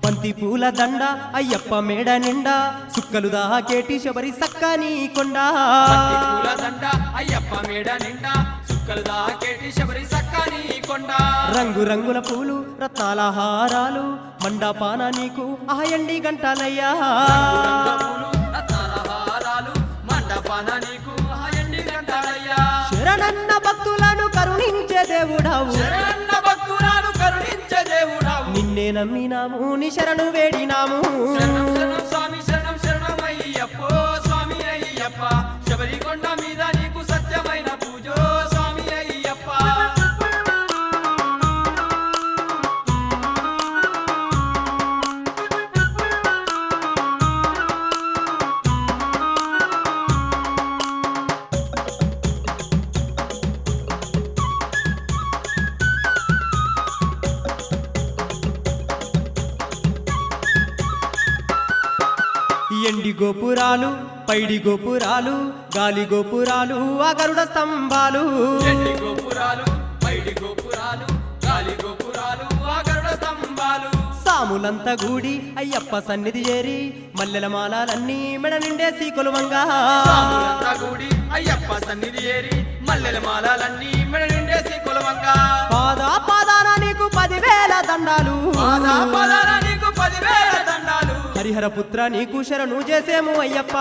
బంతి పూల దండ అయ్యప్ప మేడ నిండా సుక్కలు దాకేటి శబరి సక్కని కొండ బంతి పూల దండ అయ్యప్ప మేడ నిండా సుక్కలు దాకేటి శబరి సక్కని కొండ రంగు రంగుల పూలు రత్నాల హారాలు మండపాన నీకు ఆయండి గంటలయ్యా పూలు రత్నాల హారాలు మండపాన నీకు హాయండి గంటాలయ్యా శరణన్న భక్తులను కరుణించే దేవుడావు శరణన్న భక్తులను కరుణించే దేవుడావు నిన్నే నమ్మినాము నీ శరణు వేడినాము శరణం శరణం స్వామి శరణం శరణం అయ్యప్పో స్వామి అయ్యప్ప శబరికొండ మీద నీకు సత్యమైన పూజో స్వామి అయ్యప్ప ఎండి గోపురాలు పైడి గోపురాలు గాలి గోపురాలు ఆ గరుడ స్తంభాలు ఎండి గోపురాలు పైడి గోపురాలు గాలి గోపురాలు ఆ గరుడ స్తంభాలు సాములంతా గూడి అయ్యప్ప సన్నిధి చేరి మల్లెల మాలలన్నీ మెడ నిండేసి కొలువంగా సాములంతా కూడి అయ్యప్ప సన్నిధి ఏరి మల్లెల మాలలన్నీ మెడ నిండేసి కొలవంగా పాదాన నీకు 10,000 దండాలు పాదా పాదాల నీకు 10,000 దండాలు హరిహర పుత్ర నీకు శరణు చేసేము అయ్యప్ప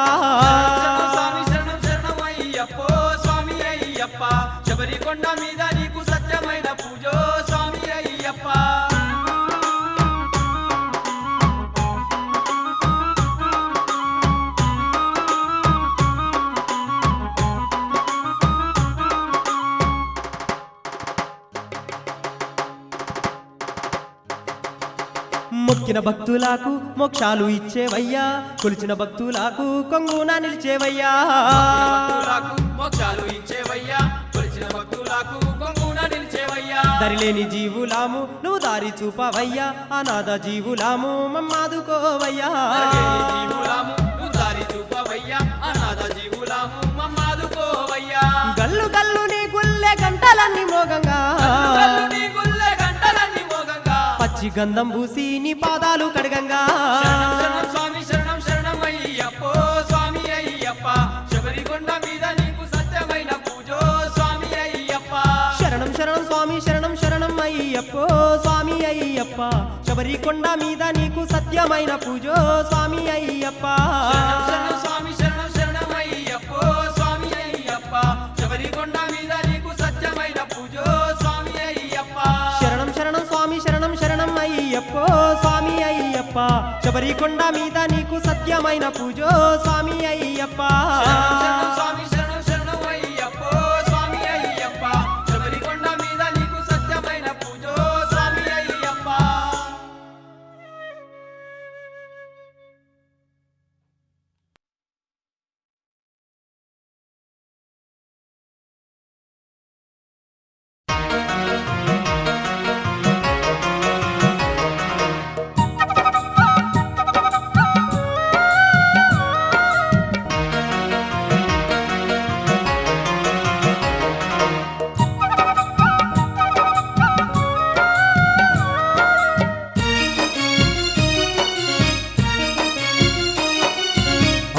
శరణం స్వామి శరణం శరణం అయ్యప్పో స్వామి అయ్యప్ప శబరికొండ మీద నీకు సత్యమైన పూజో స్వామి అయ్యప్ప మొక్కిన భక్తులకు మోక్షాలు ఇచ్చేవయ్యా కొలిచిన భక్తులకు కొంగున నిలిచేవయ్యా భక్తులకు మోక్షాలు ఇచ్చేవయ్యా కొలిచిన భక్తులకు కొంగున నిలిచేవయ్యా దరిలేని జీవులాము నువ్వు దారి చూపవయ్యా అనాథ జీవులాము మమ్మాదుకోవయ్యా జీవులాము నువ్వు దారి చూపవయ్యా అనాథ జీవులాము మమ్మాదుకోవయ్యా గంధం పూసి నీ పాదాలు కడగంగా శరణం శరణం స్వామి శరణం శరణం అయ్యప్పో స్వామి అయ్యప్ప శబరికొండ మీద నీకు సత్యమైన పూజో స్వామి అయ్యప్ప శరణం శరణం స్వామి శరణం శరణం అయ్యప్పో స్వామి అయ్యప్ప శబరికొండ మీద నీకు సత్యమైన పూజో స్వామి అయ్యప్ప శరణం శరణం స్వామి శరణం శరణం అయ్యప్పో స్వామి అయ్యప్ప శబరికొండ మీద నీకు సత్యమైన పూజో స్వామి అయ్యప్ప శరణం శరణం స్వామి శరణం శరణం అయ్యప్పో స్వామి అయ్యప్ప శబరికొండ మీద నీకు సత్యమైన పూజో స్వామి అయ్యప్ప శరణం శరణం స్వామి శరణం శరణం అయ్యప్పో స్వామి అయ్యప్ప శబరికొండ మీద నీకు సత్యమైన పూజో స్వామి అయ్యప్ప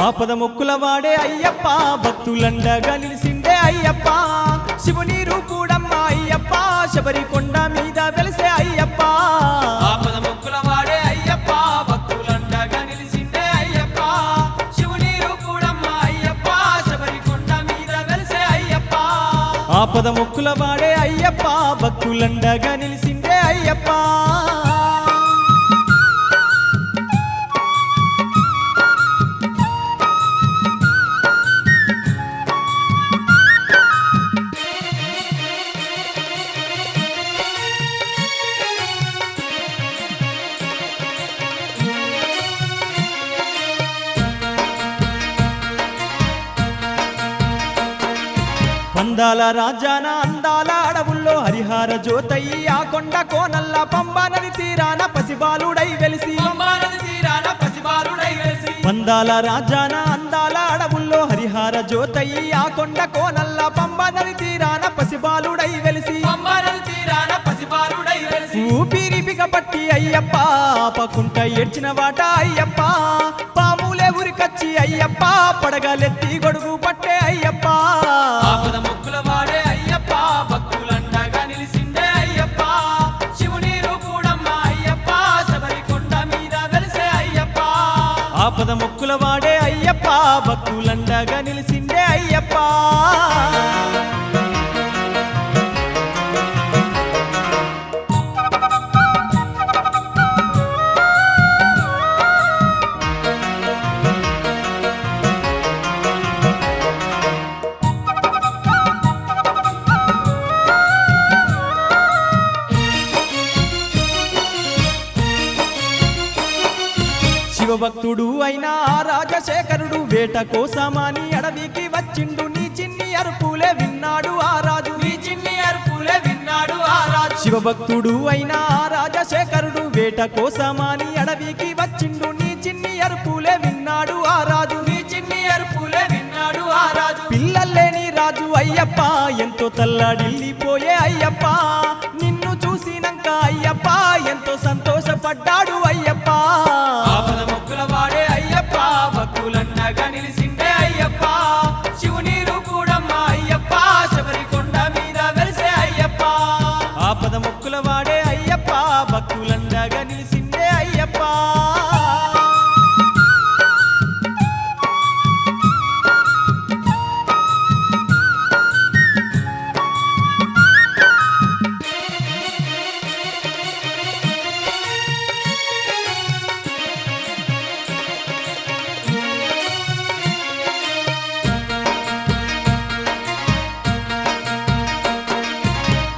ఆపద మొక్కుల వాడే అయ్యప్ప భక్తులండగా నిలిసిండే అయ్యప్ప శివుని రూపుడమ్మ అయ్యప్ప శబరికొండ మీద వెలిసే అయ్యప్ప ఆపద మొక్కుల వాడే అయ్యప్ప భక్తులండగా నిలిసిండే అయ్యప్ప శివుని రూపుడమ్మ అయ్యప్ప శబరికొండ మీద వెలిసే అయ్యప్ప ఆపద మొక్కుల వాడే అయ్యప్ప భక్తులండగా నిలిసిండే అయ్యప్ప అందాల రాజాన అందాల అడవుల్లో హరిహార జ్యోతయ్యి ఆ కొండ కోనల్ల పంబ నది తీరాన పసిబాలుడై వెలిసి పంబానది తీరాన పసిబాలుడై వెలిసి అందాల రాజాన అందాల అడవుల్లో హరిహార జ్యోతయ్యి ఆ కొండ కోనల్ల పంబ నది తీరాన పసిబాలుడై వెలిసి పంబానది తీరాన పసిబాలుడై వెలిసి ఊపిరి బిగపట్టి అయ్యప్ప ఆపకుంట ఏడ్చిన వాట అయ్యప్ప పాములే ఉరికచ్చి అయ్యప్ప పడగలెత్తి గొడుగు పట్టే అయ్యప్ప ఆపద మొక్కుల వాడే అయ్యప్ప భక్తులండగా నిలిసిండే అయ్యప్ప శివుని రూపుడమ్మ అయ్యప్ప శబరికొండ మీద వెలిసే అయ్యప్ప ఆపద మొక్కుల వాడే అయ్యప్ప భక్తులండగా నిలిసిండే అయ్యప్ప శివభక్తుడు అయిన ఆ రాజశేఖరుడు వేట కోసమాని అడవికి వచ్చిండు నీ చిన్ని అరుపులే విన్నాడు ఆ రాజు నీ చిన్ని అరుపులే విన్నాడు ఆ రాజు శివభక్తుడు అయిన ఆ రాజశేఖరుడు వేట కోసమాని అడవికి వచ్చిండు నీ చిన్ని అరుపులే విన్నాడు ఆ రాజు నీ చిన్ని అరుపులే విన్నాడు ఆ రాజు పిల్లలేని రాజు అయ్యప్ప ఎంతో తల్లడిల్లిపోయే అయ్యప్ప నిన్ను చూసినాక అయ్యప్ప ఎంతో సంతోషపడ్డాడు అయ్యప్ప ఆపద మొక్కుల వాడే అయ్యప్ప భక్తులండగా నిలిసిండే అయ్యప్ప శివుని రూపుడమ్మ అయ్యప్ప శబరికొండ మీద వెలిసే అయ్యప్ప ఆపద మొక్కుల వాడే అయ్యప్ప భక్తులండగా నిలిసిండే అయ్యప్ప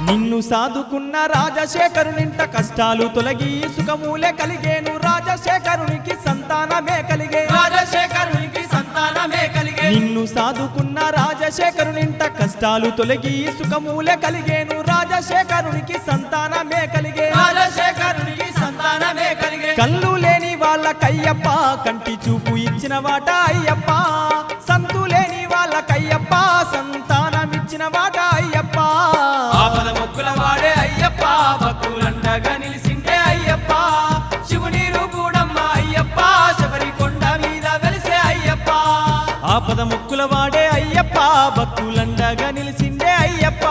నిన్ను సాదుకున్న రాజశేఖరునింట కష్టాలు తొలగి సుఖమూలే కలిగేను రాజశేఖరునికి సంతానమే కలిగే రాజశేఖరునికి సంతానమే కలిగే నిన్ను సాదుకున్న రాజశేఖరునింట కష్టాలు తొలగి సుఖమూలే కలిగేను రాజశేఖరునికి సంతానమే కలిగే రాజశేఖరునికి సంతానమే కలిగే కళ్ళు లేని వాళ్ళకయ్యప్ప కంటి చూపు ఇచ్చిన వాట అయ్యప్ప సంతు లేని వాళ్ళకయ్యప్ప సంతానమిచ్చిన వాట అయ్యప్ప ఆపద మొక్కుల వాడే అయ్యప్ప భక్తులండగా నిలిసిండే అయ్యప్ప భక్తులండగా నిలిచిండే అయ్యప్ప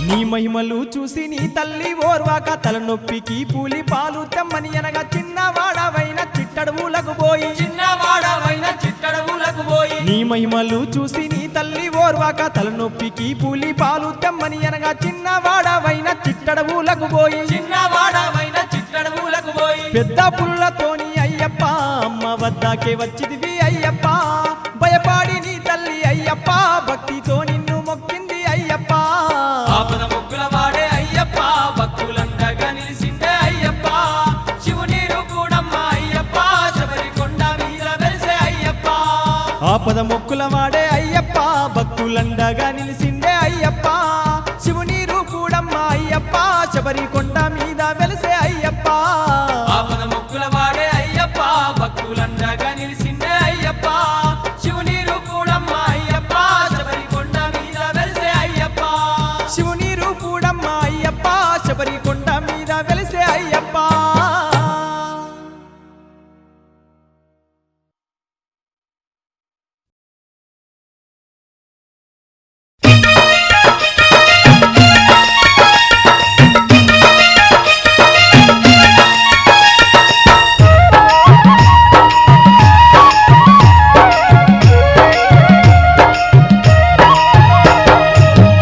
నీ మహిమలు చూసి నీ తల్లి ఓర్వాక తలనొప్పికి పూలి పాలు తెమ్మని అనగా చిన్నవాడవైన చిట్టడవులకు పోయి నీ మహిమలు చూసి నీ తల్లి ఓర్వాక తలనొప్పికి పూలి పాలు తెమ్మని అనగా చిన్నవాడవైన చిట్టడవులకు పోయి పెద్ద పుల్లతోని అయ్యప్ప అమ్మ వద్దకే వచ్చిదివి అయ్యప్ప భయపాడి నీ తల్లి అయ్యప్ప భక్తితో నిన్ను మొక్కింది అయ్యప్ప ఆపద మొక్కుల వాడే అయ్యప్ప భక్తులండగా నిలిసిండే అయ్యప్ప శివుని రూపుడమ్మ అయ్యప్ప శబరికొండ మీద వెలిసే అయ్యప్ప ఆపద మొక్కుల వాడే అయ్యప్ప భక్తులండగా నిలిసిండే అయ్యప్ప శివుని రూపుడమ్మ అయ్యప్ప శబరికొండ మీద వెలిసే అయ్యప్ప ఆపద మొక్కుల వాడే అయ్యప్ప భక్తులండగా నిలిసిండే అయ్యప్ప శివుని రూపుడమ్మ అయ్యప్ప శబరికొండ మీద వెలిసే అయ్యప్ప శివుని రూపుడమ్మ అయ్యప్ప శబరికొండ మీద వెలిసే అయ్యప్ప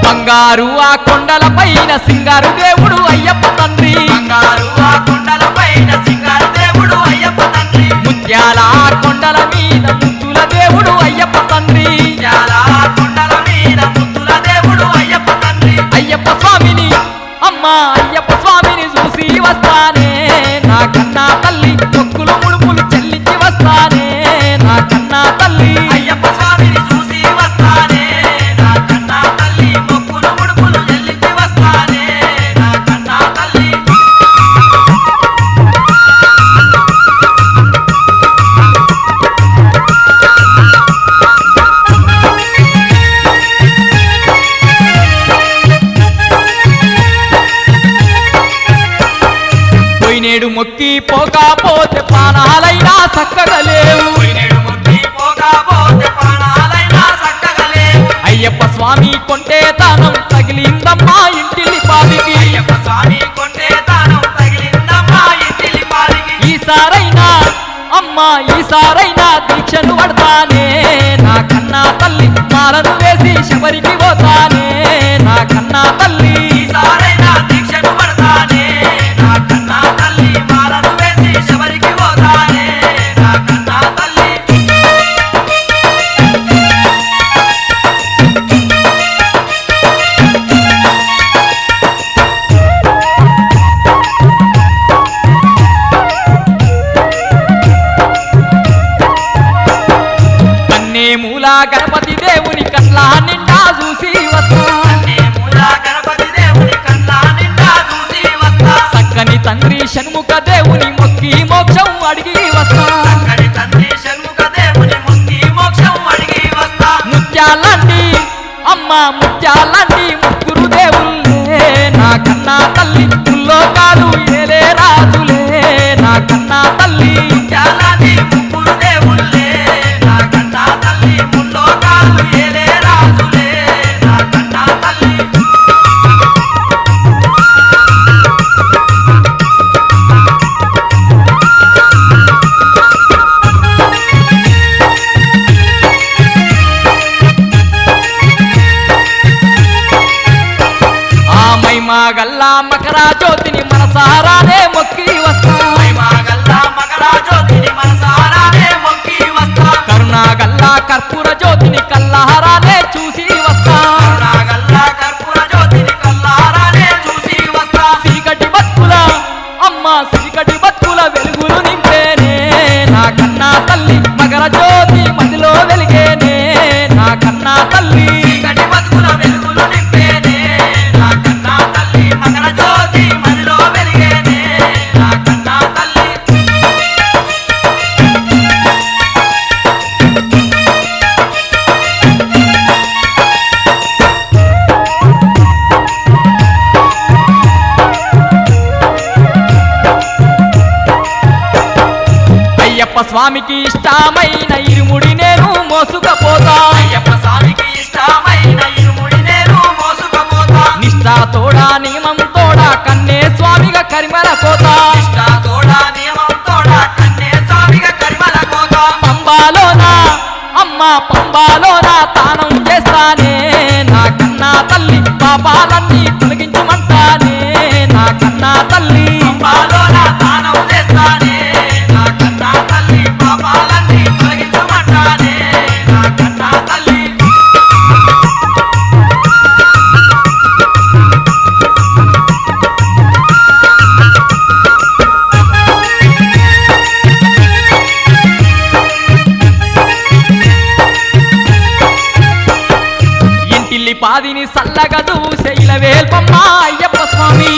బంగారు ఆ కొండల పైన సింగారు దేవుడు అయ్యప్ప తండ్రి ముత్యాల ఆ కొండల మీద ముద్దుల దేవుడు అయ్యప్ప తండ్రి అయ్యప్ప స్వామిని అమ్మా అయ్యప్ప స్వామిని చూసి వస్తానే నా కన్నా తల్లి మొక్కులు ముడుపులు చెల్లించి వస్తానే నా కన్నా తల్లి అయ్యప్ప స్వామిని చూసి వస్తానే నా కన్నా తల్లి మొక్కులు ముడుపులు చెల్లించి వస్తానే నా కన్నా తల్లి పోయినేడు మొక్కి పోకపోతే ప్రాణాలైనా చక్కగా లేవు పోయినేడు మొక్కి పోకపోతే ప్రాణాలైనా చక్కగా లేవు అయ్యప్ప స్వామి కొంటే తానం తగిలిందమ్మా ఇంటిలి పాదికి అయ్యప్ప స్వామి కొంటే తానం తగిలిందమ్మా ఇంటిలి పాలికి ఈసారైనా అమ్మా ఈసారైనా దీక్షను పడతానే నా కన్నా తల్లి మాలను వేసి శబరికి పోతానే నా కన్నా తల్లి ఈసారైనా దీక్షను పడతానే నా కన్నా తల్లి మాలను వేసి శబరికి పోతానే నా కన్నా తల్లి కన్నే మూల గణపతి దేవుని కట్ల నిండా చూసి వస్తా మూలా గణపతి దేవుని కన్నా నిండా చూసి వస్తా చక్కని తండ్రి షణ్ముఖ దేవుని మొక్కి మోక్షం అడిగి వస్తా అక్కడి తండ్రి షణ్ముఖ దేవుని ముక్తి మోక్షం అడిగి వస్తా ముత్యాలండి అమ్మ ముత్యాలండి ముగ్గురు దేవుళ్ళే నా కన్నా తల్లి ముల్లోకాలు ఏలే రాజులే నా కన్నా తల్లి చాలాది ముగ్గురు దేవుళ్ళే నా కన్నా తల్లి ముల్లోకాలు ఏలే రాజులే నా కన్నా తల్లి ఆ మైమా గల్లా మకరా జ్యోతిని మనసారానే మొక్కి వస్తా మహిమగల్లా మకరాజ్యోతిని మనసారానే మొక్కి వస్తా కరుణా గల్లా కర్పూర జ్యోతిని కల్లాహారాలే చూసి వస్తా కరుణాగల్లా కర్పూర జ్యోతిని కల్లారానే చూసి వస్తా చీకటి బతుకుల అమ్మ చీకటి బతుకుల వెలుగులు నింపేనే నా కన్నా తల్లి మకర జ్యోతి మదిలో వెలిగేనే నా కన్నా తల్లి చీకటి బతుకుల వెలుగులు నింపేనే నా కన్నా తల్లి మకర జ్యోతి మదిలో వెలిగేనే స్వామికి ఇష్టమైన ఇరుముడి నేను మోసుకపోతా అయ్యప్ప స్వామికి ఇష్టమైన ఇరుముడి నేను మోసుకపోతా నిష్ఠా తోడా నియమం తోడా కన్నే స్వామిగా కరిమల కోత నిష్ఠా తోడా నియమం తోడా కన్నే స్వామిగా కరిమల కోత పంబాలోనా అమ్మ పంబాలోనా తానం చేస్తానే నా కన్నా తల్లి పాపాలన్నీ తొలగించమంటానే నా కన్నా తల్లి పంబాలోన తానం చేస్తానే నా కన్నా తల్లి పాపాలన్నీ తొలగించమంటానే నా కన్నా తల్లి ఇంటిల్లి పాదిని సల్లగా దూసే ఇలవేల్పమ్మ అయ్యప్ప స్వామి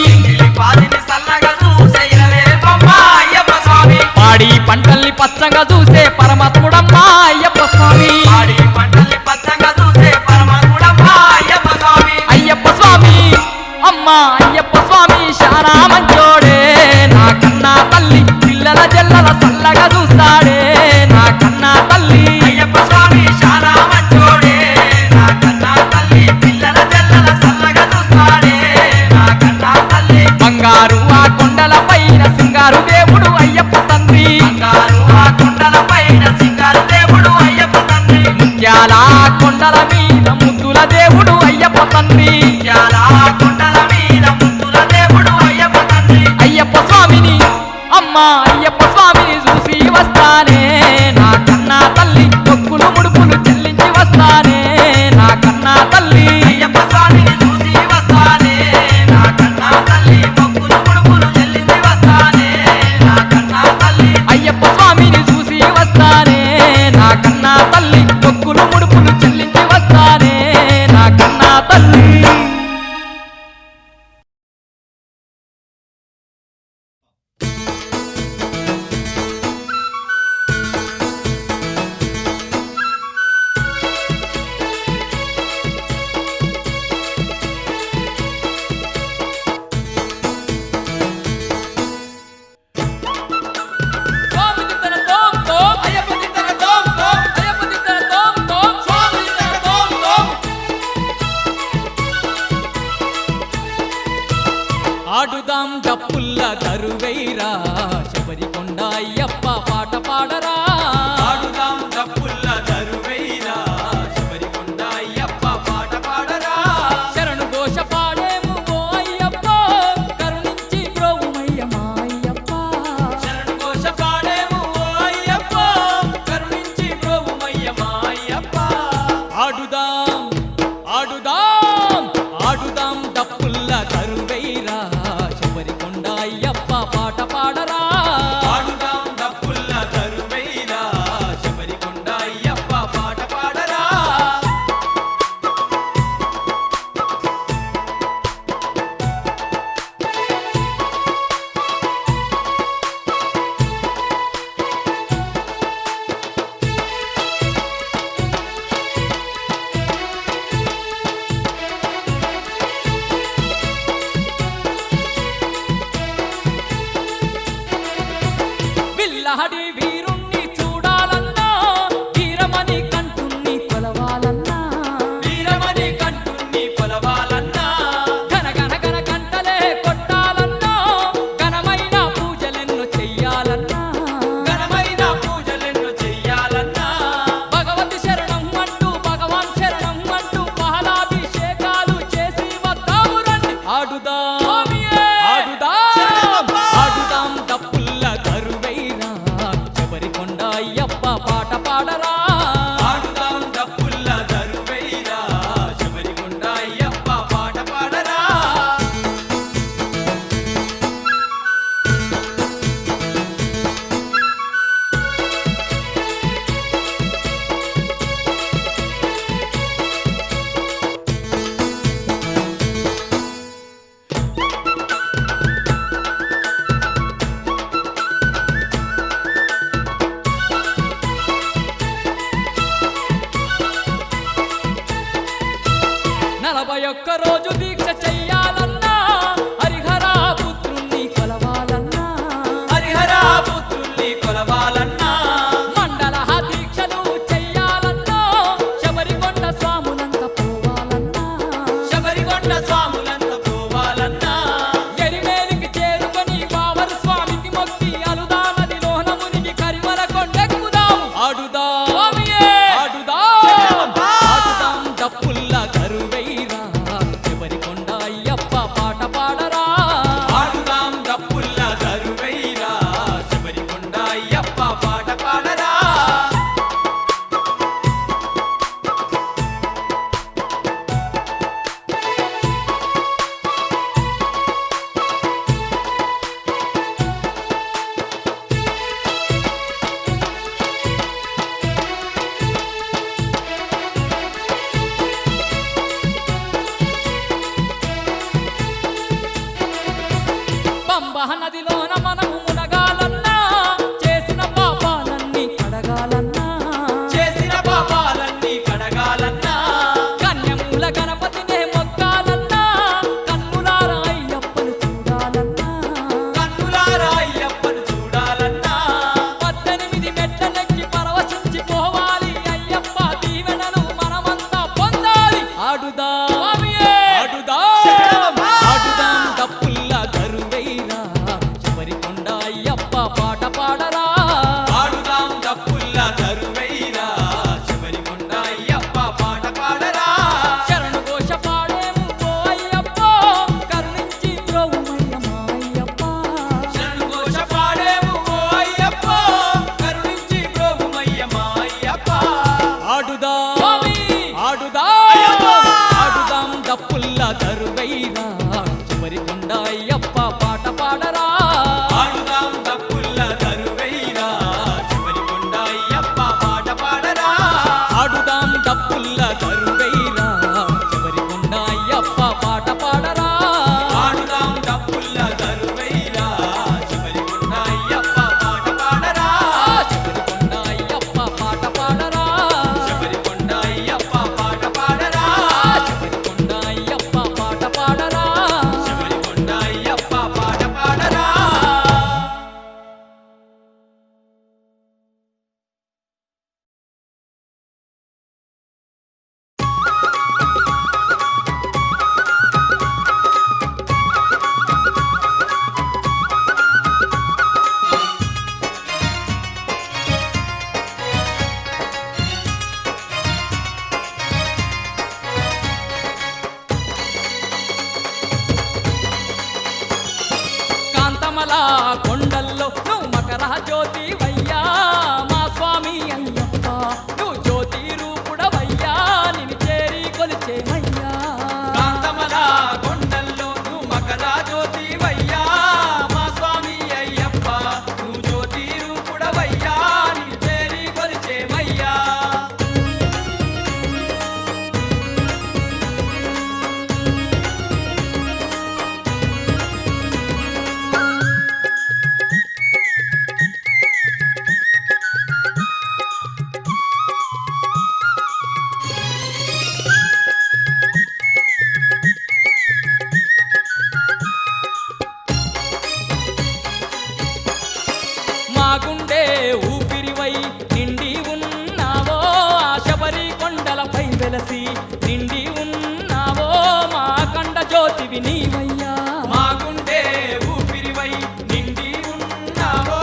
పాదిని సల్లగా చూసే ఇలవేల్పమ్మ అయ్యప్ప స్వామి పాడి పంటల్ని పచ్చగా దూసే పరమాత్ముడమ్మ అయ్యప్ప స్వామి పాడి పంటల్ని పచ్చగా చూసే పరమాత్ముడమ్మ అయ్యప్ప స్వామి అయ్యప్ప స్వామి అమ్మ అయ్యప్ప స్వామి శానా మంచోడే నా కన్నా తల్లి పిల్లల జల్లల సల్లగా చూస్తాడే నా కన్నా తల్లి అయ్యప్ప స్వామి శానా మంచోడే నా కన్నా తల్లి పిల్లల జల్లల సల్లగా చూస్తాడే నా కన్నా తల్లి బంగారు ఆ కొండల పైన సింగారు దేవుడు అయ్యప్ప తండ్రి బంగారు ఆ కొండల పైన సింగారు దేవుడు అయ్యప్ప తండ్రి ముత్యాల కొండల మీద ముద్దుల దేవుడు అయ్యప్ప తండ్రి చాలా కొండల మీద ముద్దుల దేవుడు అయ్యప్ప తండ్రి అయ్యప్ప స్వామిని అమ్మ అయ్యప్ప స్వామిని చూసి వస్తానే నా కన్నా తల్లి మొక్కులు ముడుపులు చెల్లించి వస్తానే నా కన్నా తల్లి అయ్యప్ప స్వామిని చూసి వస్తానే నా కన్నా తల్లి మొక్కులు ముడుపులు చెల్లించి వస్తానే నా కన్నా తల్లి అయ్యప్ప స్వామిని చూసి వస్తానే నా కన్నా తల్లి మొక్కులు ముడుపులు చెల్లించి వస్తానే నా కన్నా తల్లి ఆడుదాం డప్పుల్ల దరువైరా శబరికొండ అయ్యప్ప పాట పాడరా ఆడుదాం డప్పుల్ల దరువైరా శబరికొండ అయ్యప్ప పాట పాడరా శరణు ఘోష పాడేము ఓ అయ్యప్ప కరుణించి బ్రోవుమయ్య మా అయ్యప్ప శరణు ఘోష పాడేము ఓ అయ్యప్ప కరుణించి బ్రోవుమయ్య మా అయ్యప్ప ఆడుదాం ఆడుదాం ఆడుదాం డప్పుల్ల దరువైరా శబరికొండ అయ్యప్ప పాట పాడరా ఆడుదాం డప్పుల్ల దరువైరా లోన మనము మునగాలన్నా చేసిన పాపాలన్నీ కడగాలన్నా చేసిన పాపాలన్నీ కడగాలన్నా కన్యమూల గణపతినే మొక్కాలన్నా కన్నులారా అయ్యప్పను చూడాలన్నా కన్నులారా అయ్యప్పను చూడాలన్నా 18 మెట్లెక్కి పరవశించి పోవాలి అయ్యప్ప దీవెనను మనమంతా పొందాలి ఆడుదా ఆడుదాం డప్పుల్ల దరువైరా శబరికొండ అయ్యప్ప పాట పాడరా ఆడుదాం డప్పుల్ల దరువైరా శబరికొండ అయ్యప్ప పాట పాడరా శరణు ఘోష పాడేము ఓ అయ్యప్ప కరుణించి బ్రోవుమయ్య మా అయ్యప్ప శరణు ఘోష పాడేము ఓ అయ్యప్ప కరుణించి బ్రోవుమయ్య మా అయ్యప్ప ఆడుదాం డప్పుల్ల దరువైరా శబరికొండ అయ్యప్ప పాట పాడరా ఆడుదాం డప్పుల్ల దరువైరా శబరికొండ అయ్యప్ప పాట పాడరా ఆడుదాం డప్పుల్ల దరువైరా శబరికొండ అయ్యప్ప పాట పాడరా ఆడుదాం డప్పుల్ల దరువైరా శబరికొండ అయ్యప్ప పాట పాడరా శబరికొండ అయ్యప్ప పాట పాడరా శబరికొండ అయ్యప్ప పాట పాడరా శబరికొండ అయ్యప్ప పాట పాడరా శబరికొండ అయ్యప్ప పాట పాడరా కాంతమల కొండల్లో నువ్వు మకర జ్యోతి వయ్యా మా స్వామి అయ్యప్ప నువ్వు జ్యోతి రూపుడవయ్యా నిన్ను చేరి కొలిచేమయ్యా కాంతమల కొండల్లో నువ్వు మకర జ్యోతివయ్యా మా స్వామి అయ్యప్ప నువ్వు జ్యోతి రూపుడవయ్యా నీ చేరి కొలిచేమయ్యా మా గుండె ఊపిరివై నిండి ఉన్నావో ఆ శబరి కొండలపై వెలసి నిండి ఉన్నావో మా కండ జ్యోతివి నీవయ్యా మా గుండె ఊపిరివై నిండి ఉన్నావో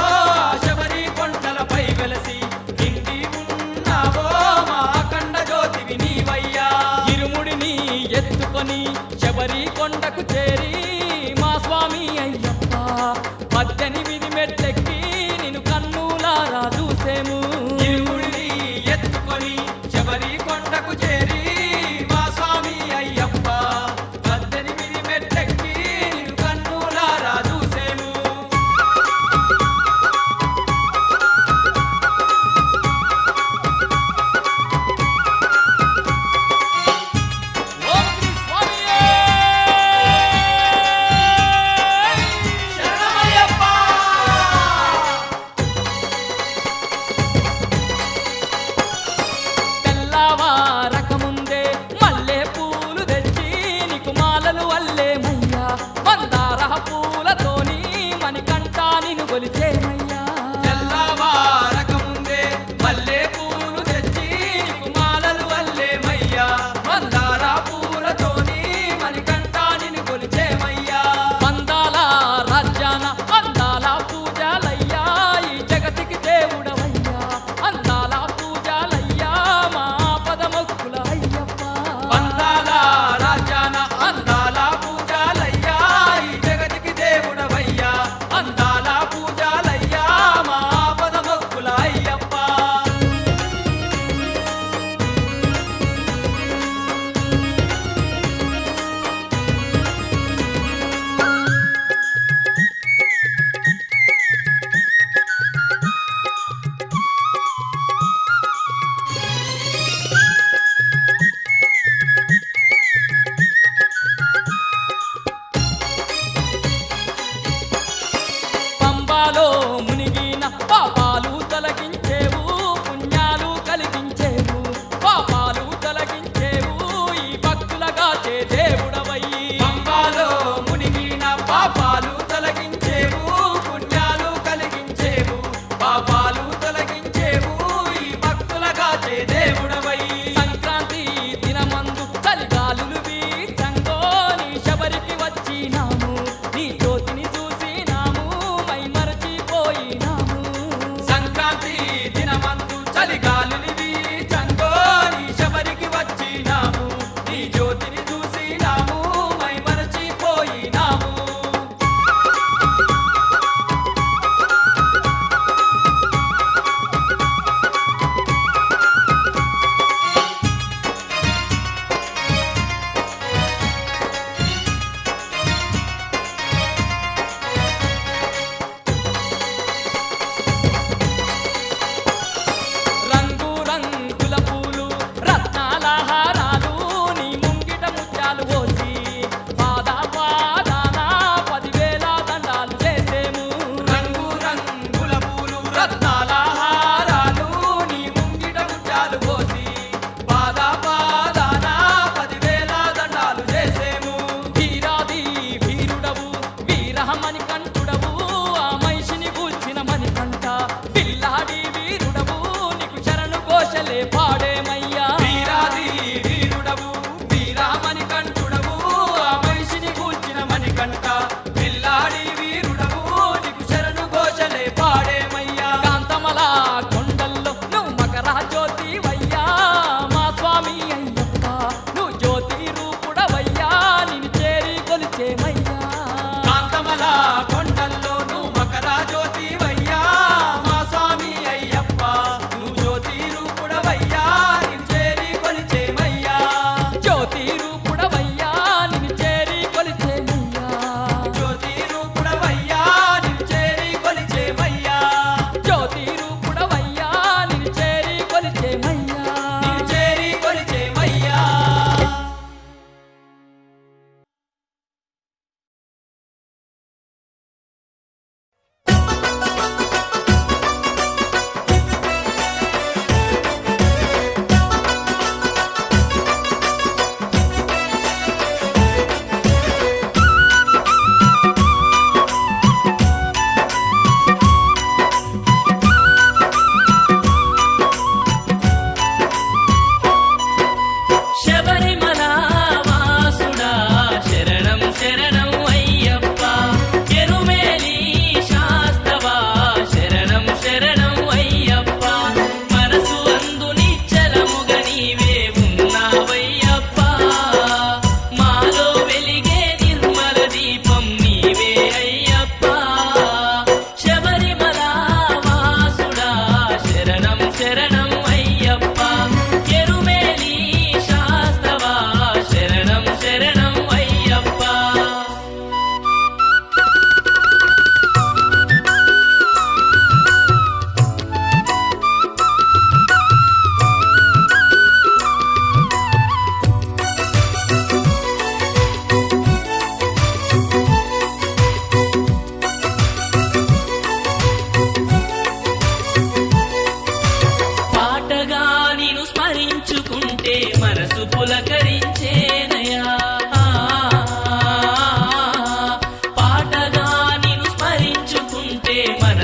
శబరి కొండలపై వెలసి నిండి ఉన్నావో మా కండ జ్యోతివి నీవయ్యా ఇరుముడిని ఎత్తుకొని శబరి కొండకు చేరి మా స్వామి అయ్యప్ప 18 మెట్లెక్కి నిన్ను కన్నులారా చూసేము ఇరుముడిని ఎత్తుకొని శబరి కొండకు చేరి మా స్వామి అయ్యప్ప 18 మెట్లెక్కి నిన్ను కన్నులారా చూసేము ఓం శ్రీ స్వామియే శరణమయ్యప్ప తెల్లవారకముందే మల్లె పూలు తెచ్చి నీకు మాలలు అల్లేమయ్యా మందార పూలతోని మణికంఠ నిన్ను కొలిచేమయ్యా తెల్లవారకముందే మల్లె పూలు తెచ్చి నీకు మాలలు అల్లేమయ్యా మందార పూలతోని మణికంఠ నిన్ను కొలిచేమయ్యా అందాల రాజ్యాన అందాల పూజలయ్యా ఈ జగతికి దేవుడవయ్యా అందాల పూజలయ్యా మా పదమొక్కుల అయ్యప్ప అందాల రాజాన అందాల పూజలయ్యా ఈ జగతికి దేవుడవయ్యా అందాల పూజలయ్యా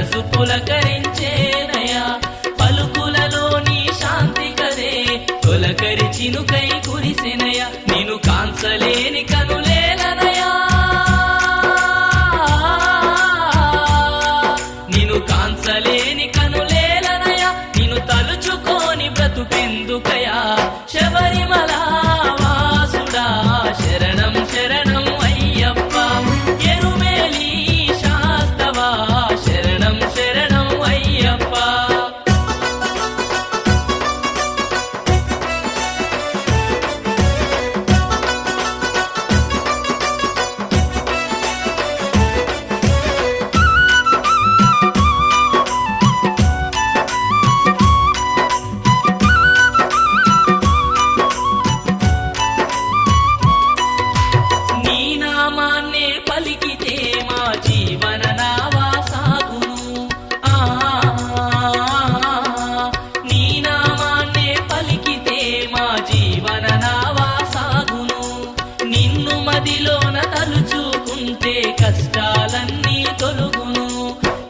మనసు పులకరించేనయా పలుకులలోని శాంతి కదే తొలకరి చినుకై కురిసినయా నిన్ను కాంచలేని కనులేలనయా నిన్ను కాంచలేని కనులేలనయా నిన్ను తలుచుకోని బ్రతుకెందుకయా శబరిమల వాసుడా శరణం శరణం అయ్యప్ప ఎరుమేలి శాస్తవా శరణం శరణం అయ్యప్ప నీ నామాన్నే పలికితే మా జీవన నావా సాగును నీ నామాన్నే పలికితే మా జీవన నావా సాగును నిన్ను మదిలోన తలుచుకుంటే కష్టాలన్నీ తొలుగును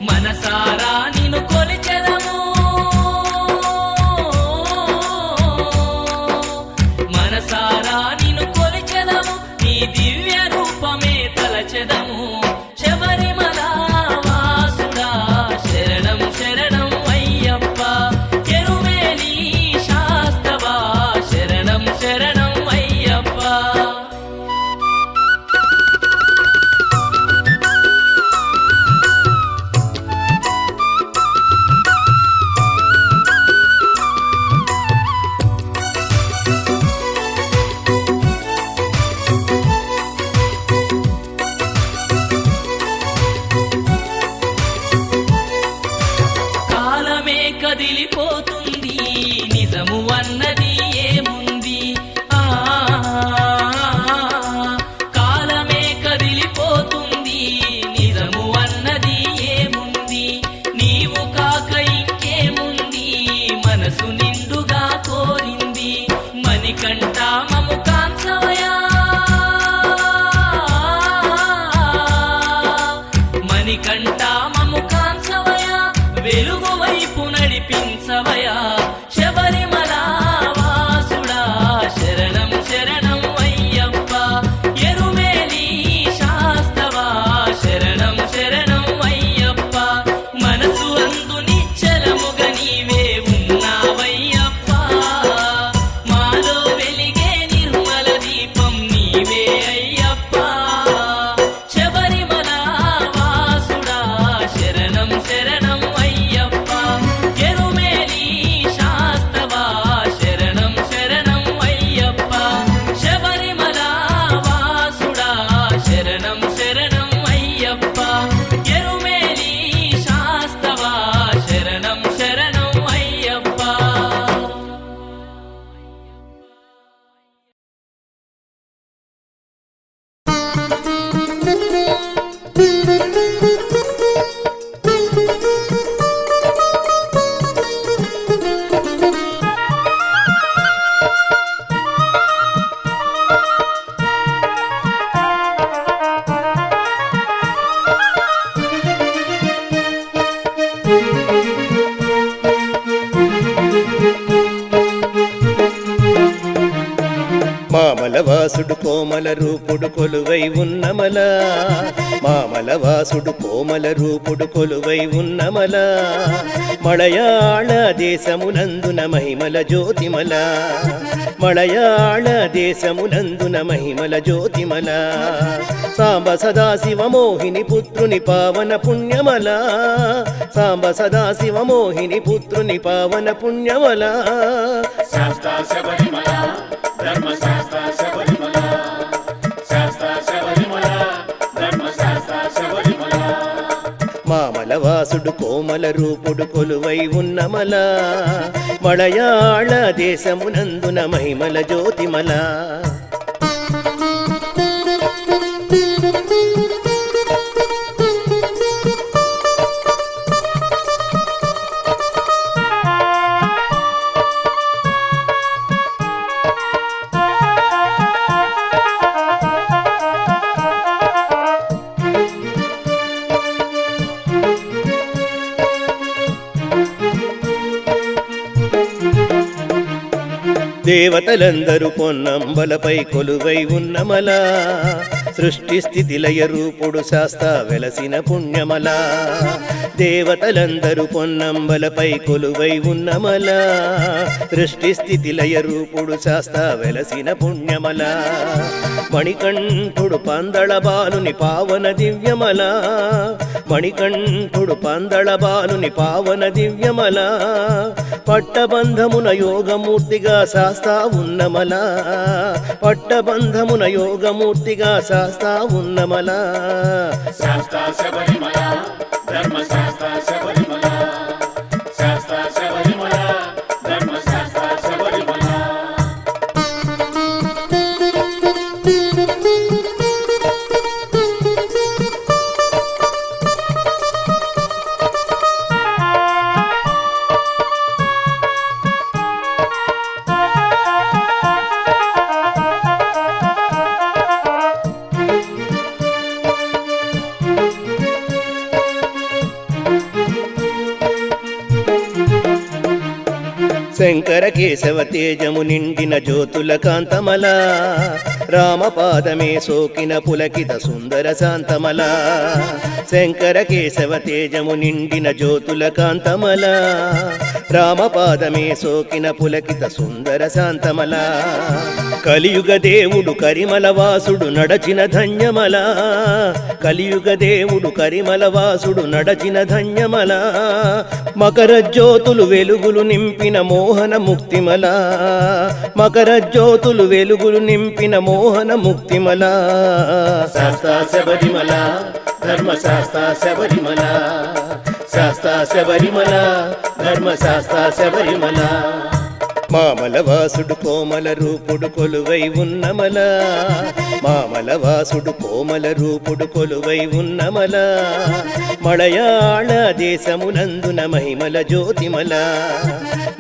మనసారా నిన్ను కొలిచెదము మనసారా నిన్ను కొలిచెదము నీ దివ్య రూపమే తలచెదము శబరిమల వాసుడా శరణం శరణం అయ్యప్ప ఎరుమేలి శాస్తవా శరణం శరణం అయ్యప్ప కాలమే కదిలిపోతుంది నిజము అన్నది ఏముంది కాలమే కదిలిపోతుంది నిజము అన్నది ఏముంది నీవు కాక ఇంకేముంది మనసు నిండుగా కోరింది మణికంఠ మము కాంచవయా మణికంఠ మము కాంచవయా వెలుగు వైపు నడిపించవయా శబరిమల వాసుడా శరణం శరణం అయ్యప్ప ఎరుమేలి శాస్తవా శరణం శరణం అయ్యప్ప మనసు అందు నిశ్చలముగ నీవే ఉన్నావయ్యప్ప మాలో వెలిగే నిర్మల దీపం నీవే అయ్యప్ప శబరిమల వాసుడా శరణం శరణం అయ్యప్ప ఎరుమేలి శాస్తవా శరణం శరణం అయ్యప్ప శబరిమల వాసుడా శరణం శరణం అయ్యప్ప ఎరుమేలి శాస్తవా శరణం శరణం అయ్యప్ప మామలవాసుడు కోమల రూపుడు కొలువై ఉన్నమల మామలవాసుడు కోమల రూపుడు కొలువై ఉన్నమల మలయాళ దేశమునందున మహిమల జ్యోతిమల మలయాళ దేశమునందున మహిమల జ్యోతిమల సాంబ సదాశివ మోహిని పుత్రుని పావన పుణ్యమల సాంబ సదాశివ మోహిని పుత్రుని పావన పుణ్యమల శాస్తా శబరిమల ధర్మశాస్త్ర శబరిమల శాస్తా శబరిమల ధర్మశాస్త్ర శబరిమల మామలవాసుడు కోమల రూపుడు కొలువై ఉన్నమల మలయాళ దేశమునందున మహిమల జ్యోతిమల దేవతలందరూ పొన్నంబలపై కొలువై ఉన్నమలా సృష్టి స్థితి లయ రూపుడు శాస్త వెలసిన పుణ్యమలా దేవతలందరూ పొన్నంబలపై కొలువై ఉన్నమలా సృష్టి స్థితి లయ రూపుడు శాస్త వెలసిన పుణ్యమలా మణికంఠుడు పందళ బాలుని పావన దివ్యమలా మణికంఠుడు పందళ బాలుని పావన దివ్యమలా పట్టబంధమున యోగమూర్తిగా శాస్తా ఉన్నమలా పట్టబంధమున యోగమూర్తిగా శాస్తా ఉన్నమలా శాస్తా శబరిమల ధర్మశాస్త్ర శబరిమల శాస్తా శబరిమల ధర్మశాస్త్ర శబరిమల శంకర కేశవ తేజము నిండిన జ్యోతుల కాంతమలా రామపాదమే సోకిన పులకిత సుందర శాంతమలా శంకర కేశవ తేజము నిండిన జ్యోతుల కాంతమలా రామపాదమే సోకిన పులకిత సుందర శాంతమలా కలియుగ దేవుడు కరిమల వాసుడు నడచిన ధన్యమలా కలియుగ దేవుడు కరిమల వాసుడు నడచిన ధన్యమలా మకర జ్యోతులు వెలుగులు నింపిన మోహన ముక్తిమలా మకర జ్యోతులు వెలుగులు నింపిన మోహన ముక్తిమలా శాస్తా శబరిమల ధర్మశాస్త్ర శబరిమల శాస్తా శబరిమల ధర్మశాస్త్ర శబరిమల మామల వాసుడు కోమల రూపుడు కొలువై ఉన్నమలా మామల వాసుడు కోమల రూపుడు కొలువై ఉన్నమలా మలయాళ దేశమునందున మహిమల జ్యోతిమల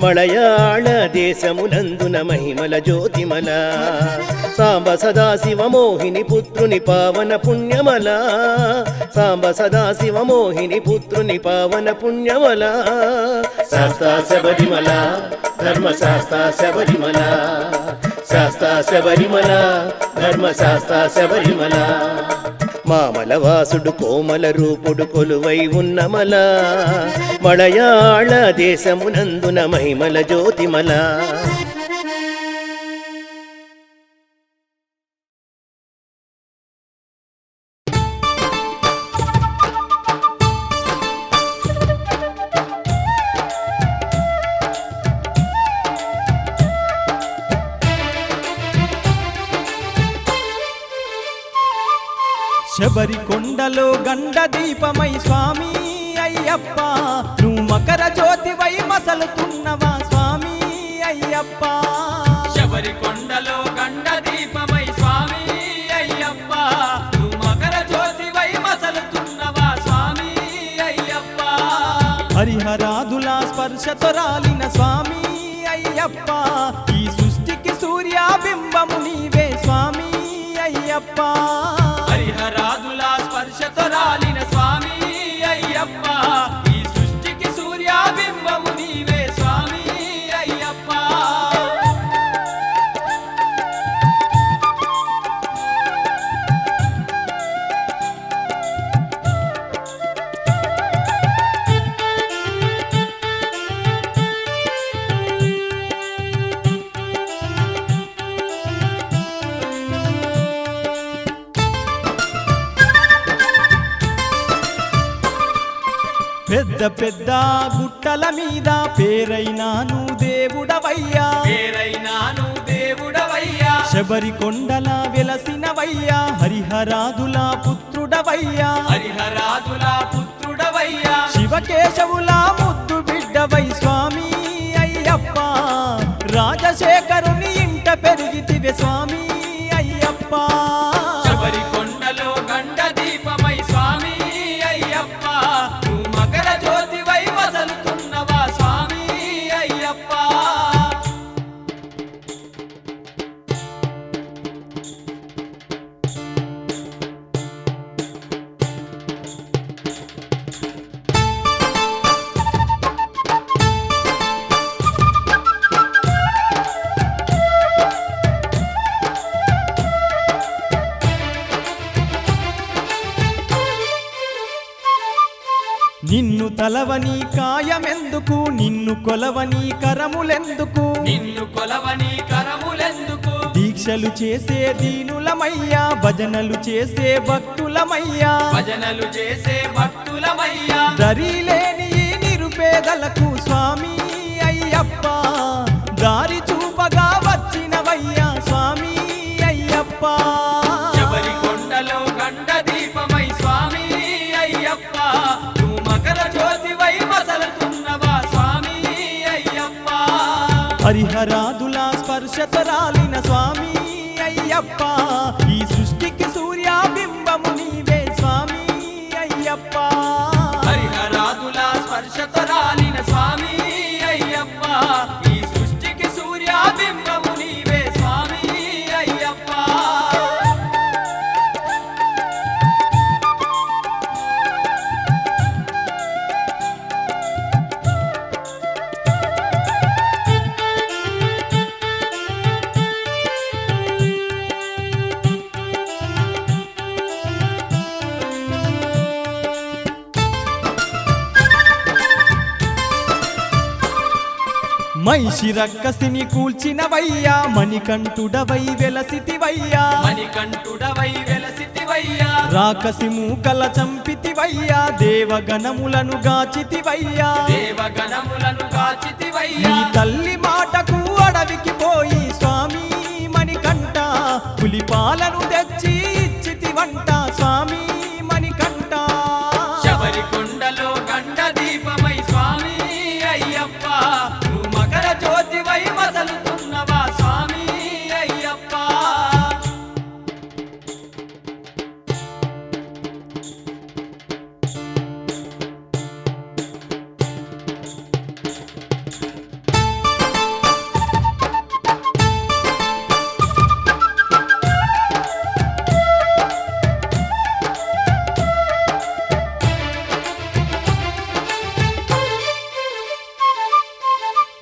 మలయాళ దేశమునందున మహిమల జ్యోతిమల సాంబ సదాశివ మోహిని పుత్రుని పావన పుణ్యమల సాంబ సదాశివ మోహిని పుత్రుని పావన పుణ్యమల శాస్తా శబరిమల ధర్మశాస్త్ర శబరిమల శాస్తా శబరిమల ధర్మశాస్త్ర శబరిమల మామల వాసుడు కోమల రూపుడు కొలువై ఉన్నమలా మలయాళ దేశమునందున మహిమల జ్యోతిమల శబరి కొండలో గండ దీపమై స్వామి అయ్యప్ప నువ్వు మకర జ్యోతివై మసలుతున్నవా స్వామి అయ్యప్ప శబరి కొండలో గండ దీపమై స్వామి అయ్యప్ప నువ్వు మకర జ్యోతివై మసలుతున్నవా స్వామి అయ్యప్ప హరిహరాదుల స్పర్శతో రాలిన స్వామి అయ్యప్ప ఈ సృష్టికి సూర్యబింబము నీవే స్వామి అయ్యప్ప హరిహరాదుల స్పర్శతో రాలిన స్వామి అయ్యప్ప ఈ సృష్టికి సూర్యబింబము నీవే స్వామి అయ్యప్ప పెద్ద పెద్ద గుట్టల మీద పేరైనాను దేవుడవయ్యా పేరైనాను దేవుడవయ్యా శబరి కొండల వెలసినవయ్యా హరిహరాదుల పుత్రుడవయ్యా హరిహరాదుల పుత్రుడవయ్యా శివకేశవుల ముద్దు బిడ్డవై స్వామి అయ్యప్ప రాజశేఖరుని ఇంట పెరిగితివే స్వామి అయ్యప్ప శబరి కొండలో గండ దీపమై స్వామి అయ్యప్ప నువ్వు మకర జ్యోతివై మసలుతున్నవా స్వామి అయ్యప్ప కలవని కాయమెందుకు నిన్ను కొలవని కరములెందుకు నిన్ను కొలవని కరములెందుకు దీక్షలు చేసే దీనులమయ్యా భజనలు చేసే భక్తులమయ్యా భజనలు చేసే భక్తులమయ్యా దరిలేని ఈ నిరుపేదలకు స్వామి అయ్యప్ప దారి చూపగా వచ్చినవయ్యా స్వామి అయ్యప్ప శబరి కొండలో గండ దీపమై స్వామి అయ్యప్ప నువ్వు మకర జ్యోతివై మసలుతున్నవా స్వామి అయ్యప్ప హరిహరాదుల స్పర్శతో రాలిన స్వామి అయ్యప్ప ఈ సృష్టికి సూర్యబింబము నీవే స్వామి అయ్యప్ప హరిహరాదుల స్పర్శతో రాలిన స్వామి అయ్యప్ప ఈ సృష్టికి సూర్యబింబము నీవే స్వామి అయ్యప్ప మైషి రక్కసిని కూల్చినవయ్యా మణికంఠుడవై వెలసితివయ్యా మణికంఠుడవై వెలసితివయ్యా రాకసి మూకల చంపితివయ్యా దేవగణములను గాచితివయ్యా దేవగణములను కాచితివయ్యా నీ తల్లి మాటకు అడవికి పోయి స్వామి మణికంఠ పులిపాలను తెచ్చి ఇచ్చితివంట స్వామి మణికంఠ శబరి కొండలో గండ దీపమై స్వామి అయ్యప్ప నువ్వు మకర జ్యోతివై మసలుతున్నవా స్వామి అయ్యప్ప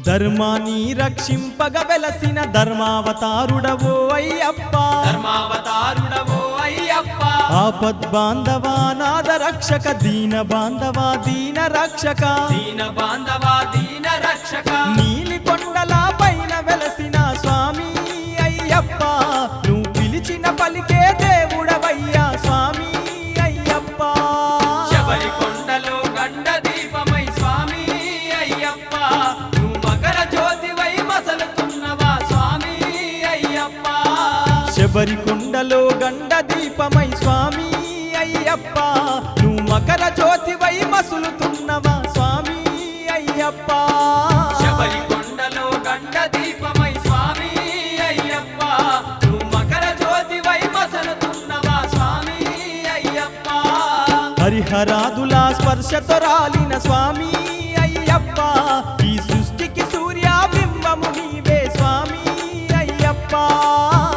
ధర్మాన్ని రక్షింపగ వెలసిన ధర్మావతారుడవో అయ్యప్ప ధర్మావతారుడవో అయ్యప్ప ఆపద్బాంధవా నాద రక్షక దీన బాంధవా దీన రక్షక దీన బాంధవా దీన రక్షక నీలి కొండల పైన వెలసిన స్వామి అయ్యప్ప నువ్వు పిలిచిన పలికే దేవుడవయ్యా స్వామి అయ్యప్ప శబరి కొండలో గండ దీపమై స్వామి అయ్యప్ప నువ్వు మకర జ్యోతివై మసలుతున్నవా స్వామి అయ్యప్ప శబరి కొండలో గండ దీపమై స్వామి అయ్యప్ప నువ్వు మకర జ్యోతివై మసులుతున్నవా స్వామి అయ్యప్ప శబరి కొండలో గండ దీపమై స్వామి అయ్యప్ప నువ్వు మకర జ్యోతివై మసలుతున్నవా స్వామి అయ్యప్ప హరిహరాదుల స్పర్శతో రాలిన స్వామి అయ్యప్ప ఈ సృష్టికి సూర్యబింబము నీవే స్వామి అయ్యప్ప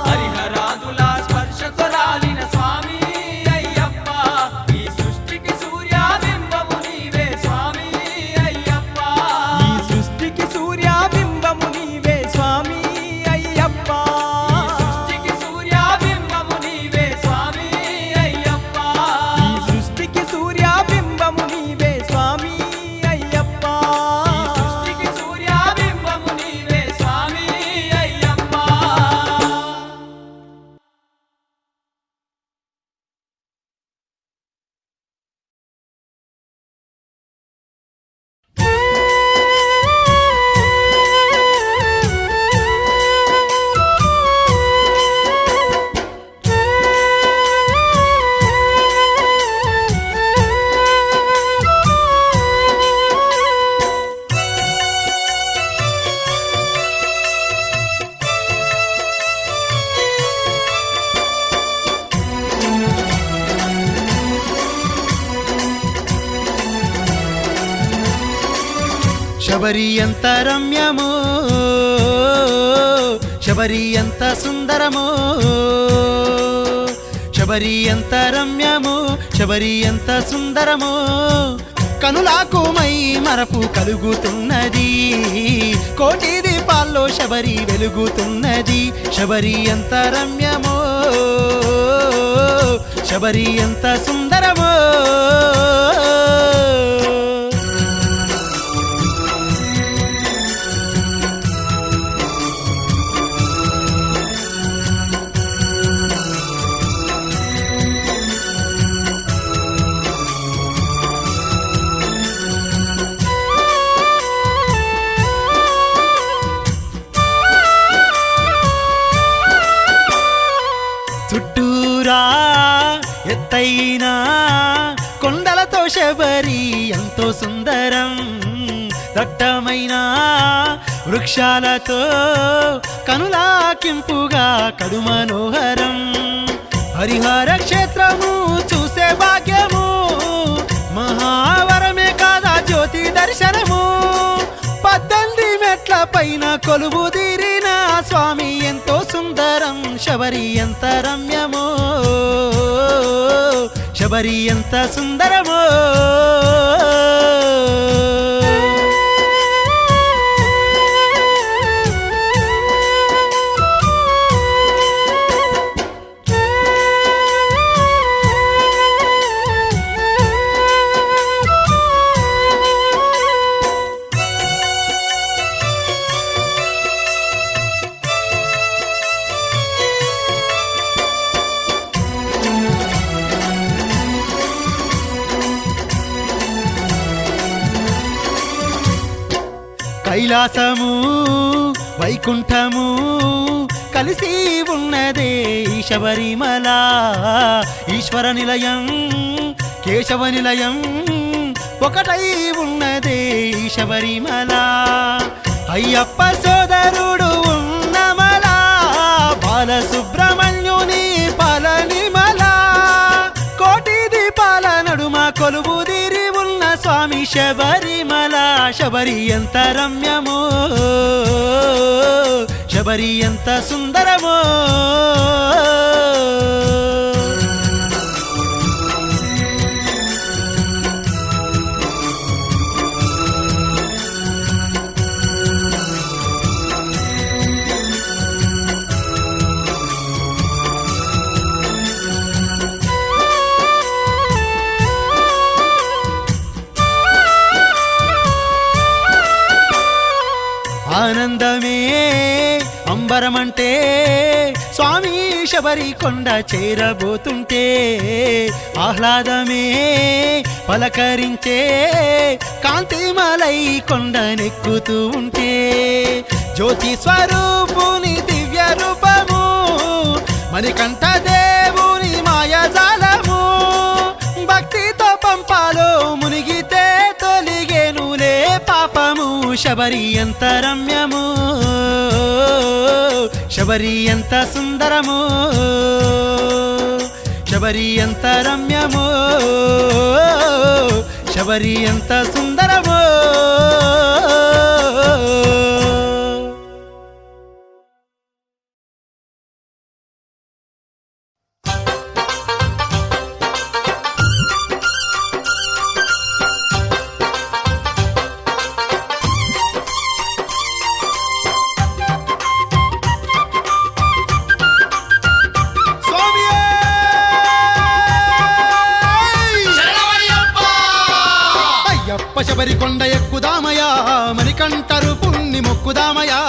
హరిహరాదుల స్పర్శతో రాలిన స్వామి అయ్యప్ప ఈ సృష్టికి సూర్యబింబము నీవే స్వామి అయ్యప్ప ఈ సృష్టికి సూర్యబింబము నీవే స్వామి అయ్యప్ప ఈ సృష్టికి సూర్యబింబము నీవే స్వామి అయ్యప్ప ఈ సృష్టికి సూర్యబింబము నీవే స్వామి అయ్యప్ప ఈ సృష్టికి సూర్యబింబము నీవే స్వామి అయ్యప్ప శబరి ఎంత రమ్యమో శబరి ఎంత సుందరమో శబరి ఎంత రమ్యమో శబరి ఎంత సుందరమో కనులాకు మై మరపు కలుగుతున్నది కోటి దీపాల్లో శబరి వెలుగుతున్నది శబరి ఎంత రమ్యమో శబరి ఎంత సుందరమో ఎత్తైన కొండలతో శబరి ఎంతో సుందరం, దట్టమైన వృక్షాలతో కనులాకింపుగా కడు మనోహరం. హరిహర క్షేత్రము చూసే భాగ్యము, మహావరమే కాదా జ్యోతి దర్శనము. 18 మెట్ల పైన కొలువు తీరిన స్వామి ఎంతో సుందరం, శబరి ఎంత రమ్యమో, శబరి ఎంత సుందరమో. కైలాసము వైకుంఠము కలిసి ఉన్నదే ఈ శబరిమల, ఈశ్వర నిలయం కేశవ నిలయం ఒకటై ఉన్నదే ఈ శబరిమల. అయ్యప్ప సోదరుడు ఉన్నమల, బాలసుబ్రహ్మణ్యుని పాలనిమల, కోటి దీపాల నడుమ కొలువు తీరి ఉన్న స్వామి శబరిమల. శబరి ఎంత రమ్యమో, శబరి ఎంత సుందరమో. ఆనందమే అంబరమంటే స్వామి శబరి కొండ చేరబోతుంటే, ఆహ్లాదమే పలకరించే కాంతిమలై కొండనెక్కుతూ ఉంటే, జ్యోతి స్వరూపుని దివ్య రూపము, మణికంఠ దేవుని మాయాజాలము, భక్తితో పంపాలో మునిగితే తొలిగేనులే పాపము. శబరి ఎంత రమ్యము, శబరి ఎంత సుందరము, శబరి ఎంత రమ్యము, శబరి ఎంత సుందరము. శబరి కొండ ఎక్కుదామయా, మణికంఠరు పుణ్ణి మొక్కుదామయా.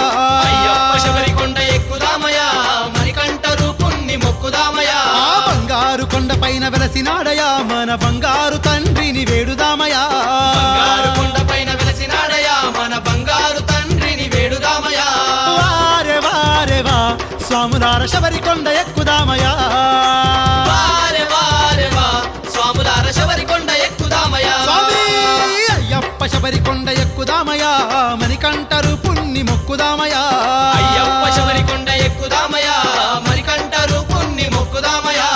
అయ్యప్ప శబరి కొండ ఎక్కుదామయా, మణికంఠరు పుణ్ణి మొక్కుదామయా. ఆ బంగారు కొండ పైన వెలసినాడయా, మన బంగారు తండ్రిని వేడుదామయా. బంగారు కొండ పైన వెలసినాడయా, మన బంగారు తండ్రిని వేడుదామయా. వారే వారే వా స్వాములార శబరి కొండ ఎక్కుదామయా. వారే వారే వా స్వాములార శబరి కొండ ఎక్కుదామయా. అయ్యప్ప శబరి కొండ ఎక్కుదామయా, మణికంఠరు పుణ్ణి మొక్కుదామయా. అయ్యప్ప శబరి కొండ ఎక్కుదామయా, మణికంఠరు పుణ్ణి మొక్కుదామయా.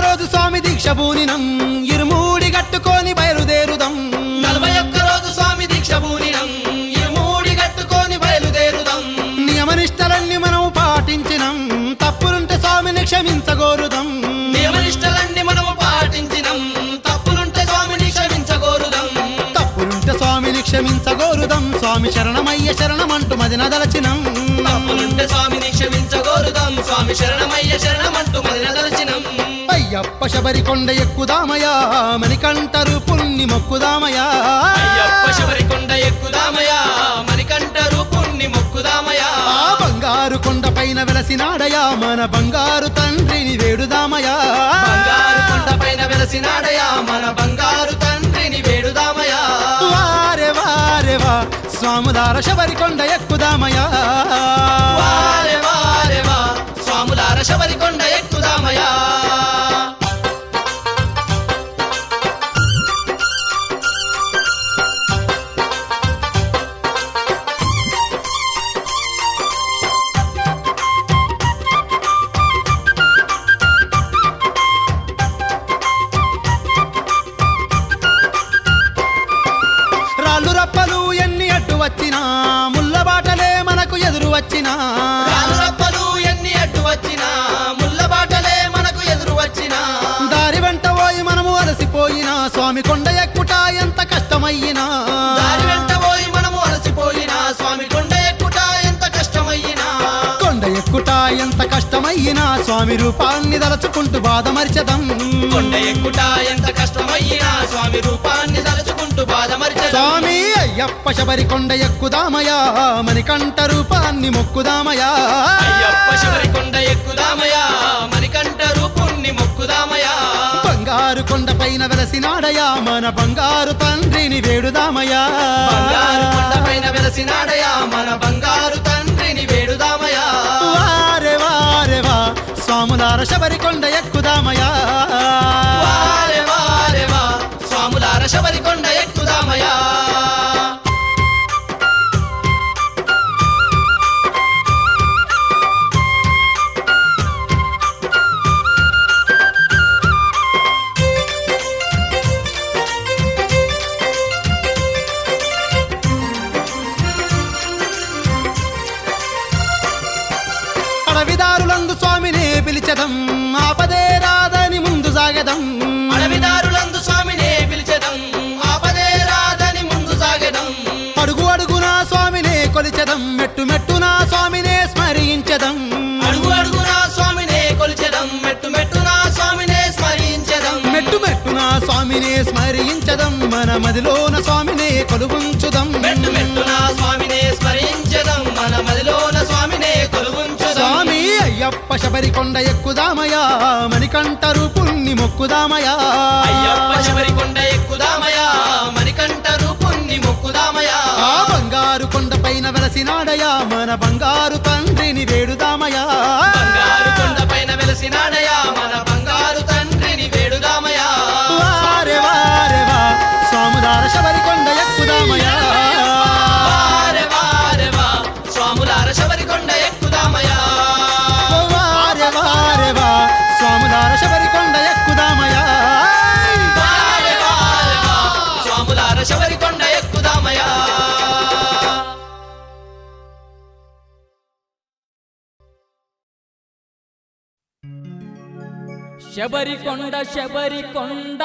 రోజు స్వామి దీక్ష పూనినం, ఇరుమూడి గట్టుకొని బయలుదేరుదం. 41 రోజు స్వామి దీక్ష పూనినం, ఇరుమూడి గట్టుకొని బయలుదేరుదం. నియమనిష్టలన్నీ మనం పాటించినం, తప్పులుంటే స్వామిని క్షమించగోరుదం. నియమనిష్టలన్నీ మనము పాటించినం, తప్పులుంటే స్వామిని క్షమించగోరుదం. తప్పులుంటే స్వామిని క్షమించగోరుదం. స్వామి శరణమయ్య శరణమంటూ మదిన దలచినం. తప్పులుంటే స్వామిని క్షమించగోరుదం. స్వామి శరణమయ్య శరణమంటూ మదిన దలచినం. అయ్యప్ప శబరి కొండ ఎక్కుదామయా, మణికంఠరు పుణ్ణి మొక్కుదామయా. అయ్యప్ప శబరి కొండ ఎక్కుదామయా, మణికంఠరు పుణ్ణి మొక్కుదామయా. బంగారు కొండ కొండపైన వెలసినాడయా మన బంగారు తండ్రిని వేడుదామయా బంగారు కొండపైన వెలసినాడయా మన బంగారు తండ్రిని వేడుదామయా వారే వారే వా స్వాములార శబరి కొండ ఎక్కుదామయా వారే వారే వా స్వాములార శబరి కొండ ఎక్కుదామయా రాళ్ళు రప్పలు ఎన్ని అడ్డు వచ్చినా ముళ్ళ బాటలే మనకు ఎదురు వచ్చినా రాళ్ళరప్పలు ఎన్ని అడ్డు వచ్చినా ముళ్ళ బాటలే మనకు ఎదురు వచ్చినా దారి వెంట పోయి మనము అలసిపోయినా స్వామి కొండ ఎక్కుట ఎంత కష్టమయ్యినా దారి వెంట పోయి మనము అలసిపోయినా స్వామి కొండ ఎక్కుట ఎంత కష్టమయ్యినా కొండ ఎక్కుట ఎంత కష్టమయ్యినా స్వామి రూపాన్ని దలచుకుంటూ బాధమర్చదం కొండ ఎక్కుట ఎంత కష్టమయ్యినా స్వామి రూపాన్ని తలుచుకుంటూ బాధమరిచే స్వామి అయ్యప్ప శబరి కొండ ఎక్కుదామయా మణికంఠ రూపాన్ని మొక్కుదామయా అయ్యప్ప శబరి కొండ ఎక్కుదామయా మణికంఠ రూపుణ్ణి మొక్కుదామయా బంగారు కొండపైన వెలసినాడయా మన బంగారు తండ్రిని వేడుదామయా బంగారు కొండపైన వెలసినాడయా మన బంగారు తండ్రిని వేడుదామయా వారే వారే వా స్వాములార శబరి కొండ ఎక్కుదామయా వారే వారే వా స్వాములార శబరి కొండ ఎక్కుదామయా అడవిదారులందు స్వామినే పిలిచదం ఆపదే రాదని ముందు సాగదం అడవిదారులందు స్వామినే పిలిచెదం ఆపదే రాదని ముందు సాగెదం అడుగు అడుగునా స్వామినే కొలిచెదం మెట్టు మెట్టునా స్వామినే స్మరించదం అడుగు అడుగునా స్వామినే కొలిచెదం మెట్టు మెట్టునా స్వామినే స్మరించెదం మెట్టు మెట్టునా స్వామినే స్మరించదం మన మదిలోన స్వామినే కొలువుంచుదం మెట్టు మెట్టునా స్వామినే స్మరించెదం మన మదిలోన స్వామినే కొలువుంచుదం స్వామి అయ్యప్ప శబరి కొండ ఎక్కుదామయా మణికంఠ రూపుణ్ణి మొక్కుదామయా అయ్యప్ప శబరి కొండ ఎక్కుదామయా మణికంఠ రూపుణ్ణి మొక్కుదామయా ఆ బంగారు కొండపైన వెలసినాడయా మన బంగారు తండ్రిని వేడుదామయా బంగారు కొండపైన వెలసినాడయా మన బంగారు తండ్రిని వేడుదామయా వారే వారే వా స్వాములార శబరి కొండ ఎక్కుదామయా వారే వారే వా స్వాములార శబరి కొండ ఎక్కుదామయా వారే వారే వా స్వాములార శబరి కొండ ఎక్కుదామయా వారే వారే వా స్వాములార శబరి కొండ ఎక్కుదామయా శబరికొండ శబరికొండ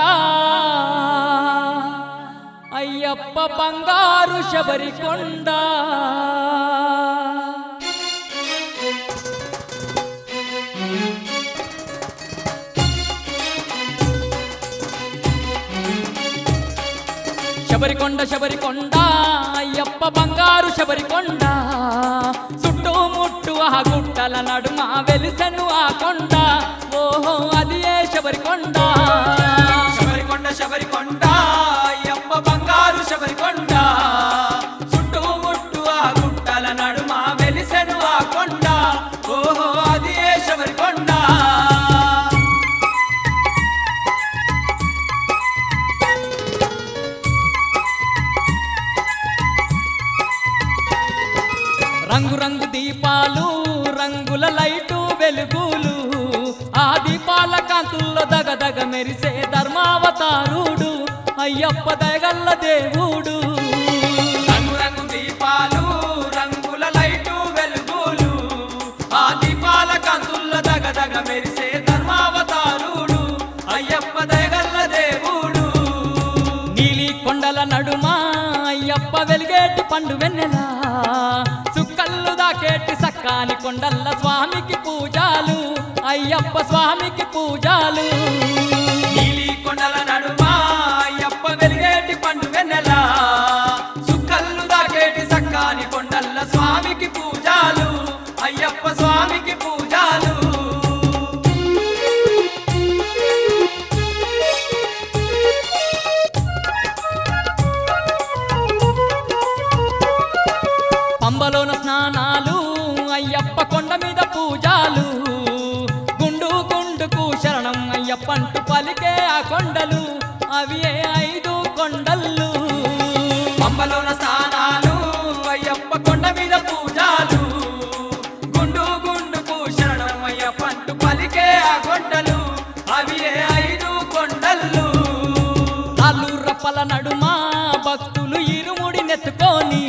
అయ్యప్ప బంగారు శబరికొండ శబరికొండ శబరికొండ అయ్యప్ప బంగారు శబరికొండ చుట్టుముట్టు ఆ గుట్టల నడుమ వెలిసెను ఆ కొండ ఓహో అది ఏ శబరికొండ శబరికొండ శబరికొండ అయ్యప్ప బంగారు శబరికొండ చుట్టుముట్టు ఆ గుట్టల నడుమ వెలిసెను ఆ కొండ ఓహో అది ఏ శబరికొండ రంగు రంగు దీపాలు రంగుల లైటు వెలుగులు ఆ దీపాల కాంతుల్లో దగదగ మెరిసే ధర్మావతారుడు అయ్యప్ప దయగల్ల దేవుడు రంగు రంగు దీపాలు రంగుల లైటు వెలుగులు ఆ దీపాల కాంతుల్లో దగదగ మెరిసే ధర్మావతారుడు అయ్యప్ప దయగల్ల దేవుడు నీలి కొండల నడుమ అయ్యప్ప వెలిగేటి పండు వెన్నెలా చుక్కల్లు దాకేటి సక్కాని కొండల్ల స్వామికి పూజాలు అయ్యప్ప స్వామికి పూజాలు నీలి కొండల నడుమ అయ్యప్ప వెలిగేటి పండు వెన్నెలా చుక్కల్లు దాకేటి సక్కాని కొండల్ల స్వామికి పూజాలు అయ్యప్ప స్వామి అయ్యప్పంటూ పలికే ఆ కొండలు అవి ఏ 5 కొండలు. పంబలోన స్నానాలు అయ్యప్ప కొండ మీద పూజాలు గుండు గుండుకు శరణం అయ్యప్పంటూ పలికే ఆ కొండలు అవి ఏ 5 కొండలు. నాలు రప్పల నడుమ భక్తులు ఇరుముడి నెత్తుకొని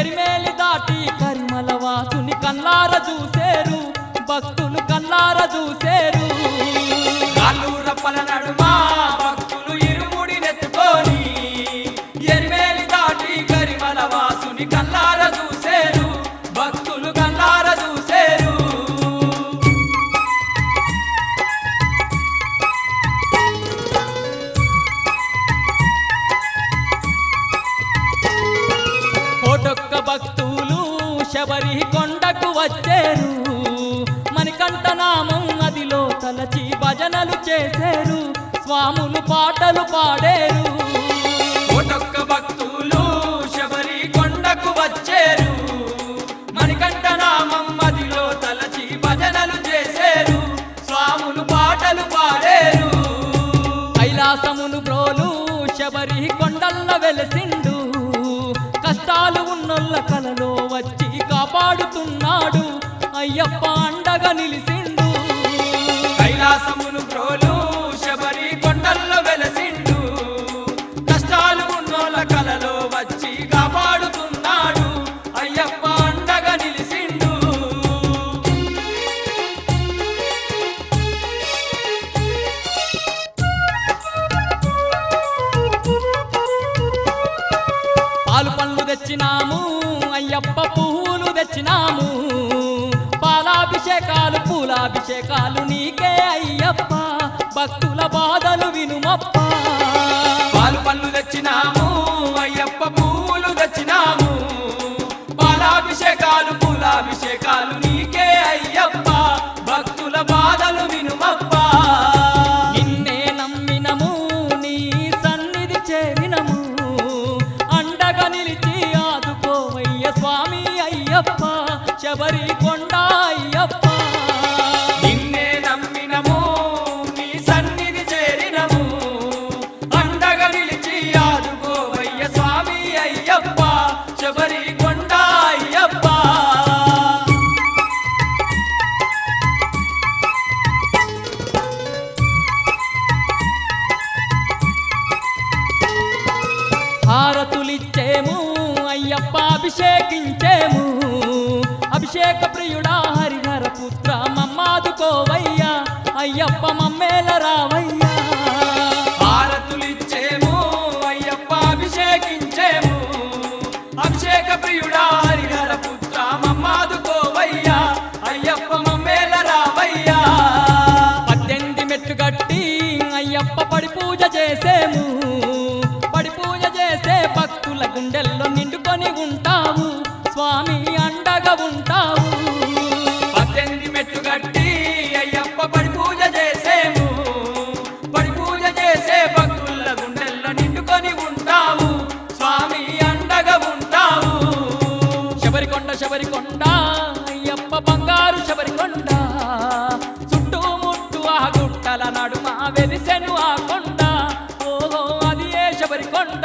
ఎరిమేలి దాటి కరిమల వాసుని కల్లార చూసేరు, భక్తులు కల్లార చూసేరు. నాలు రప్పల నడుమ భక్తులు ఇరుముడి నెత్తుకొని ఎరిమేలి దాటి కరిమల వాసుని కల్లార చూసేరు, భక్తులు కల్లార చూసేరు. కోటొక్క భక్తులు శబరి కొండకు వచ్చేరు, మణికంఠ నామం అదిలో తలచి భజనలు చేసేరు, స్వాములు పాటలు పాడేరు. కోటొక్క భక్తులు శబరి కొండకు వచ్చేరు, మణికంఠ నామం అదిలో తలచి భజనలు చేసేరు, స్వాములు పాటలు పాడేరు. కైలాసమును బ్రోలు శబరి కొండల్ల వెలసిండు, కష్టాలు ఉన్నోళ్ళ కలలో వచ్చి కాపాడుతున్నాడు, అయ్యప్ప అండగా నిలిసిండు. కైలాసమును బ్రోలు శబరి కొండల్లో వెలసిండు, కష్టాలు ఉన్నోళ్ళ కలలో వచ్చి కాపాడుతున్నాడు, అయ్యప్ప అండగా నిలిసిండు. పాలు పండ్లు తెచ్చినాము అయ్యప్ప పువ్వులు తెచ్చినాము, పాలాభిషేకాలు పూలాభిషేకాలు నీకే అయ్యప్ప, భక్తుల బాధలు వినుమప్ప. పాలు పండ్లు తెచ్చినాము అయ్యప్ప పువ్వులు తెచ్చినాము, పాలాభిషేకాలు పూలాభిషేకాలు నీకే అయ్యప్ప, భక్తుల బాధలు వినుమప్ప. నిన్నే నమ్మినము నీ సన్నిధి చేరినము, అండగా నిలిచి ఆదుకోవయ్య స్వామి అయ్యప్ప, శబరి కొండ అయ్యప్ప. నిన్నే నమ్మినము నీ సన్నిధి చేరినము, అండగా నిలిచి ఆదుకోవయ్య స్వామి అయ్యప్ప, శబరి కొండ అయ్యప్ప. హారతులిచ్చేము అయ్యప్ప అభిషేకించేము, అభిషేక ప్రియుడా హరిహర పుత్ర మమ్మాదుకోవయ్యా, అయ్యప్ప మమ్మేల రావయ్యా. హారతులిచ్చేము అయ్యప్ప అభిషేకించేము, అభిషేక ప్రియుడా హరిహర పుత్ర మమ్మాదుకోవయ్యా, అయ్యప్ప మమ్మేల రావయ్యా. 18 మెట్లు గట్టి అయ్యప్ప పడి పూజ చేసేము, పడి పూజ చేసే భక్తుల గుండెల్లో నిండుకొని ఉంటావు, స్వామి అండగా ఉంటావు. 18 మెట్లు గట్టి అయ్యప్ప పడి పూజ చేసేము, పడి పూజ చేసే భక్తుల గుండెల్లో నిండుకొని ఉంటావు, స్వామి అండగా ఉంటావు. శబరికొండ శబరికొండ అయ్యప్ప బంగారు శబరికొండ, చుట్టుముట్టు ఆ గుట్టల నడుమ వెలిసెను ఆ కొండ, ఓహో అది ఏ శబరికొండ.